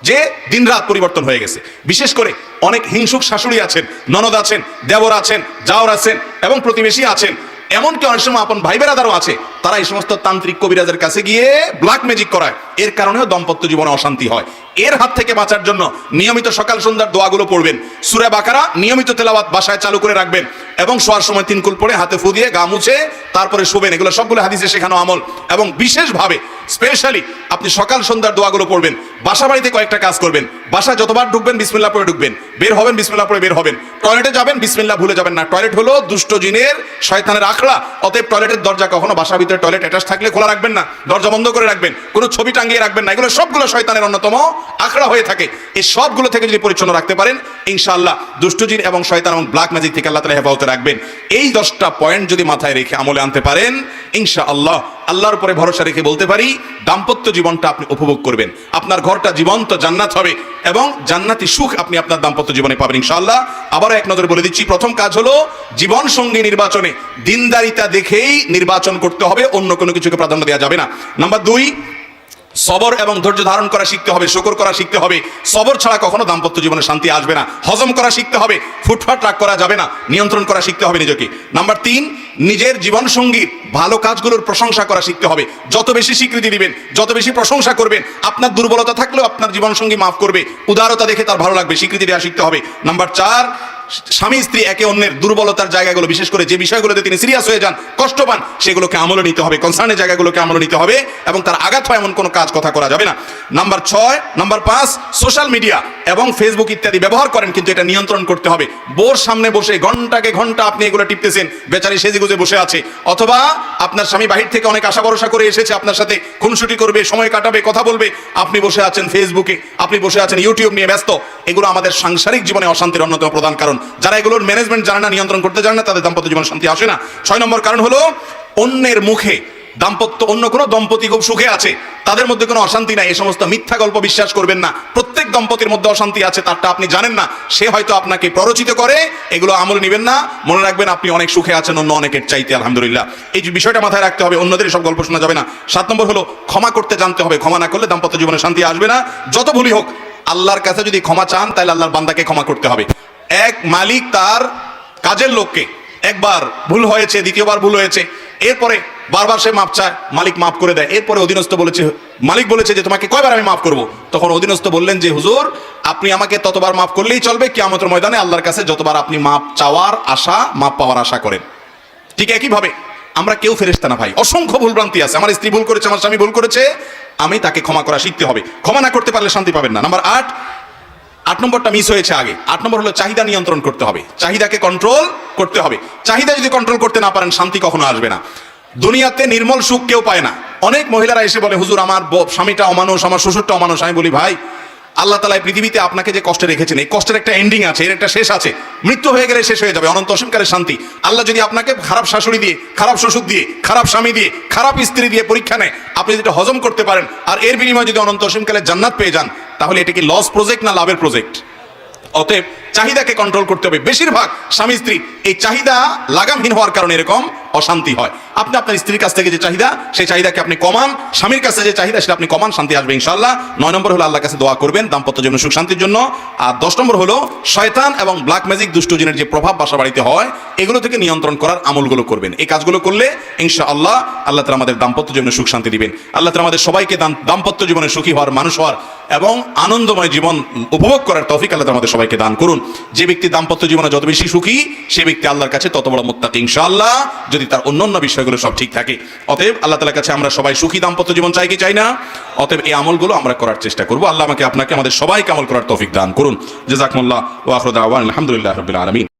যে দিনরাত পরিবর্তন হয়ে গেছে। বিশেষ করে অনেক হিংসুক শাশুড়ি আছেন, ননদ আছেন, দেবর আছেন, জাওর আছেন এবং প্রতিবেশী আছেন, এমনকি অনেক সময় আপন ভাই বেরাদারও আছে। তারা এই সমস্ত তান্ত্রিক কবিরাজের কাছে গিয়ে ব্ল্যাক ম্যাজিক করায়। এর কারণেও দাম্পত্য জীবনে অশান্তি হয়। এর হাত থেকে বাঁচার জন্য নিয়মিত সকাল সন্ধ্যার দোয়াগুলো পড়বেন। সূরা বাকারা নিয়মিত তেলাওয়াত বাসায় চালু করে রাখবেন এবং শোয়ার সময় 3 কুল পড়ে হাতে ফু দিয়ে গা মুছে তারপরে শোবেন। এগুলো সবগুলো হাদিসে শেখানো আমল। এবং বিশেষভাবে স্পেশালি আপনি সকাল সন্ধ্যার দোয়াগুলো পড়বেন। বাসা বাড়িতে কয়েকটা কাজ করবেন। বাসায় যতবার ঢুকবেন বিসমিল্লাহ পড়ে ঢুকবেন, বের হবেন বিসমিল্লাহ পড়ে বের হবেন। টয়লেটে যাবেন বিসমিল্লাহ ভুলে যাবেন না। টয়লেট হলো দুষ্ট জিনের, শয়তানের আখড়া। অতএব টয়লেটের দরজা কখনো, বাসার ভিতরে টয়লেট অ্যাটাচ থাকলে খোলা রাখবেন না, দরজা বন্ধ করে রাখবেন, কোনো ছবি টাঙিয়ে রাখবেন না। এগুলো সবগুলো শয়তানের অন্যতম আখড়া হয়ে থাকে। এই সবগুলো থেকে যদি পরিচ্ছন্ন রাখতে পারেন, ইনশাআল্লাহ দুষ্ট জিন এবং শয়তান এবং ব্ল্যাক ম্যাজিক থেকে আল্লাহ তাআলা হেফাজতে রাখবেন। এই 10টা পয়েন্ট যদি মাথায় রেখে আমলে আনতে পারেন, ইনশাআল্লাহ আল্লাহর উপরে ভরসা রেখে বলতে পারি, দাম্পত্য জীবনটা আপনি উপভোগ করবেন। আপনার ঘরটা জীবন্ত জান্নাত হবে এবং জান্নাতি সুখ আপনি আপনার দাম্পত্য জীবনে পাবেন ইনশাআল্লাহ। আবারও এক নজরে বলে দিচ্ছি, প্রথম কাজ হলো জীবন সঙ্গী নির্বাচনে দিনদারিতা দেখেই নির্বাচন করতে হবে, অন্য কোনো কিছুকে প্রাধান্য দেওয়া যাবে না। নাম্বার 2, সবর এবং ধৈর্য ধারণ করা শিখতে হবে, শুকর করা শিখতে হবে। সবর ছাড়া কখনো দাম্পত্য জীবনে শান্তি আসবে না। হজম করা শিখতে হবে, ফুটফাট রাগ করা যাবে না, নিয়ন্ত্রণ করা শিখতে হবে নিজেকে। নাম্বার 3, নিজের জীবন সঙ্গীর ভালো কাজগুলোর প্রশংসা করা শিখতে হবে। যত বেশি স্বীকৃতি দিবেন, যত বেশি প্রশংসা করবেন, আপনার দুর্বলতা থাকলেও আপনার জীবন সঙ্গী মাফ করবে। উদারতা দেখে তার ভালো লাগবে, স্বীকৃতি দেওয়া শিখতে হবে। নাম্বার 4, স্বামী স্ত্রী একে অন্যের দুর্বলতার জায়গাগুলো, বিশেষ করে যে বিষয়গুলোতে তিনি সিরিয়াস হয়ে যান, কষ্ট পান, সেগুলোকে আমলে নিতে হবে, কনসার্নের জায়গাগুলোকে আমলে নিতে হবে এবং তার আঘাত হয় এমন কোনো কাজ কথা করা যাবে না। নাম্বার 5, সোশ্যাল মিডিয়া এবং ফেসবুক ইত্যাদি ব্যবহার করেন, কিন্তু এটা নিয়ন্ত্রণ করতে হবে। বোর সামনে বসে ঘন্টাকে ঘন্টা আপনি এগুলো টিপতেছেন, বেচারি সেজে গুজে বসে আছে, অথবা আপনার স্বামী বাহির থেকে অনেক আশা ভরসা করে এসেছে, আপনার সাথে খুনসুটি করবে, সময় কাটাবে, কথা বলবে, আপনি বসে আছেন ফেসবুকে, আপনি বসে আছেন ইউটিউব নিয়ে ব্যস্ত। এগুলো আমাদের সাংসারিক জীবনে অশান্তির অন্যতম প্রধান কারণ। যারা এগুলোর ম্যানেজমেন্ট জানে না, নিয়ন্ত্রণ করতে জানে না, তাদের দাম্পত্য জীবনে শান্তি আসে না। 6 নম্বর কারণ হলো অন্যের মুখে দাম্পত্য, অন্য কোনো দম্পতি খুব সুখে আছে, তাদের মধ্যে কোনো অশান্তি নাই, এই সমস্ত মিথ্যা গল্প বিশ্বাস করবেন না। প্রত্যেক দম্পতির মধ্যে অশান্তি আছে, তারটা আপনি জানেন না, সে হয়তো আপনাকে প্ররোচিত করে, এগুলো আমল নেবেন না। মনে রাখবেন আপনি অনেক সুখে আছেন অন্য অনেকের চাইতে, আলহামদুলিল্লাহ। এই যে বিষয়টা মাথায় রাখতে হবে, অন্যদের সব গল্প শোনা যাবে না। 7 নম্বর হলো ক্ষমা করতে জানতে হবে। ক্ষমা না করলে দাম্পত্য জীবনে শান্তি আসবে না। যত ভুলই হোক, আল্লাহর কাছে যদি ক্ষমা চান, তাহলে আল্লাহর বান্দাকে ক্ষমা করতে হবে। এক মালিক তার কাজের লোককে, একবার ভুল হয়েছে, দ্বিতীয়বার ভুল হয়েছে, এরপরে বারবার সে মাপ চায়, মালিক মাফ করে দেয়। এরপরে অধীনস্থ বলেছে, মালিক বলেছে যে তোমাকে কয়বার আমি মাফ করব? তখন অধীনস্থ বললেন যে হুজুর, আপনি আমাকে ততবার মাফ করলেই চলবে, কিয়ামতের ময়দানে আল্লাহর কাছে যতবার আপনি মাপ চাওয়ার আশা, মাপ পাওয়ার আশা করেন। ঠিক একইভাবে আমরা কেউ ফেরেশতা না ভাই, অসংখ্য ভুলভ্রান্তি আছে। আমার স্ত্রী ভুল করেছে, আমার স্বামী ভুল করেছে, আমি তাকে ক্ষমা করা শিখতে হবে। ক্ষমা না করতে পারলে শান্তি পাবেন না। নাম্বার 8 নম্বরটা মিস হয়েছে আগে। 8 নম্বর হলো চাহিদা নিয়ন্ত্রণ করতে হবে, চাহিদাকে কন্ট্রোল করতে হবে। চাহিদা যদি কন্ট্রোল করতে না পারেন, শান্তি কখনো আসবে না। দুনিয়াতে নির্মল সুখ কেউ পায় না। অনেক মহিলারা এসে বলে, হুজুর আমার স্বামীটা অমানুষ, আমার শ্বশুরটা অমানুষ। আমি বলি ভাই, আল্লাহ তাআলা এই পৃথিবীতে আপনাকে যে কষ্টে রেখেছেন, এই কষ্টের একটা এন্ডিং আছে, এর একটা শেষ আছে। মৃত্যু হয়ে গেলে শেষ হয়ে যাবে, অনন্ত অসীমকালের শান্তি। আল্লাহ যদি আপনাকে খারাপ শাশুড়ি দিয়ে, খারাপ শ্বশুর দিয়ে, খারাপ স্বামী দিয়ে, খারাপ স্ত্রী দিয়ে পরীক্ষা নেয়, আপনি যেটা হজম করতে পারেন আর এর বিনিময়ে যদি অনন্ত অসীমকালের জান্নাত পেয়ে যান, তাহলে এটা কি লস প্রজেক্ট না লাভের প্রজেক্ট? অতএব চাহিদাকে কন্ট্রোল করতে হবে। বেশিরভাগ স্বামী স্ত্রী এই চাহিদা লাগামহীন হওয়ার কারণে এরকম অশান্তি হয়। আপনি আপনার স্ত্রীর কাছ থেকে যে চাহিদা, সেই চাহিদাকে আপনি কমান, স্বামীর কাছে যে চাহিদা সেটা আপনি কমান, শান্তি আসবে ইনশাআল্লাহ। 9 নম্বর হলো আল্লাহর কাছে দোয়া করবেন দাম্পত্য জীবনে সুখ শান্তির জন্য। আর 10 নম্বর হলো শয়তান এবং ব্ল্যাক ম্যাজিক, দুষ্ট জিনের যে প্রভাব বাসা বাড়িতে হয়, এগুলো থেকে নিয়ন্ত্রণ করার আমলগুলো করবেন। এই কাজগুলো করলে ইনশাআল্লাহ আল্লাহ তাআলা আমাদের দাম্পত্য জীবনে সুখ শান্তি দিবেন। আল্লাহ তাআলা আমাদের সবাইকে দাম্পত্য জীবনে সুখী হওয়ার, মানুষ হওয়ার এবং আনন্দময় জীবন উপভোগ করার তৌফিক আল্লাহ তাআলা আমাদের সবাইকে দান করুন। যে ব্যক্তি দাম্পত্য জীবনে যত বেশি সুখী, সে ব্যক্তি আল্লাহর কাছে তত বড় মুত্তাকি ইনশাআল্লাহ, যদি তার অন্যান্য বিষয়গুলো সব ঠিক থাকে। অতএব আল্লাহ তাআলার কাছে আমরা সবাই সুখী দাম্পত্য জীবন চাই কি চাই না? অতএব এই আমলগুলো আমরা করার চেষ্টা করব। আল্লাহ আমাকে আপনাকে আমাদের সবাইকে আমল করার তৌফিক দান করুন। জাযাকুমুল্লাহ ওয়া আখিরু দাওয়ানা আলহামদুলিল্লাহি রাব্বিল আলামিন।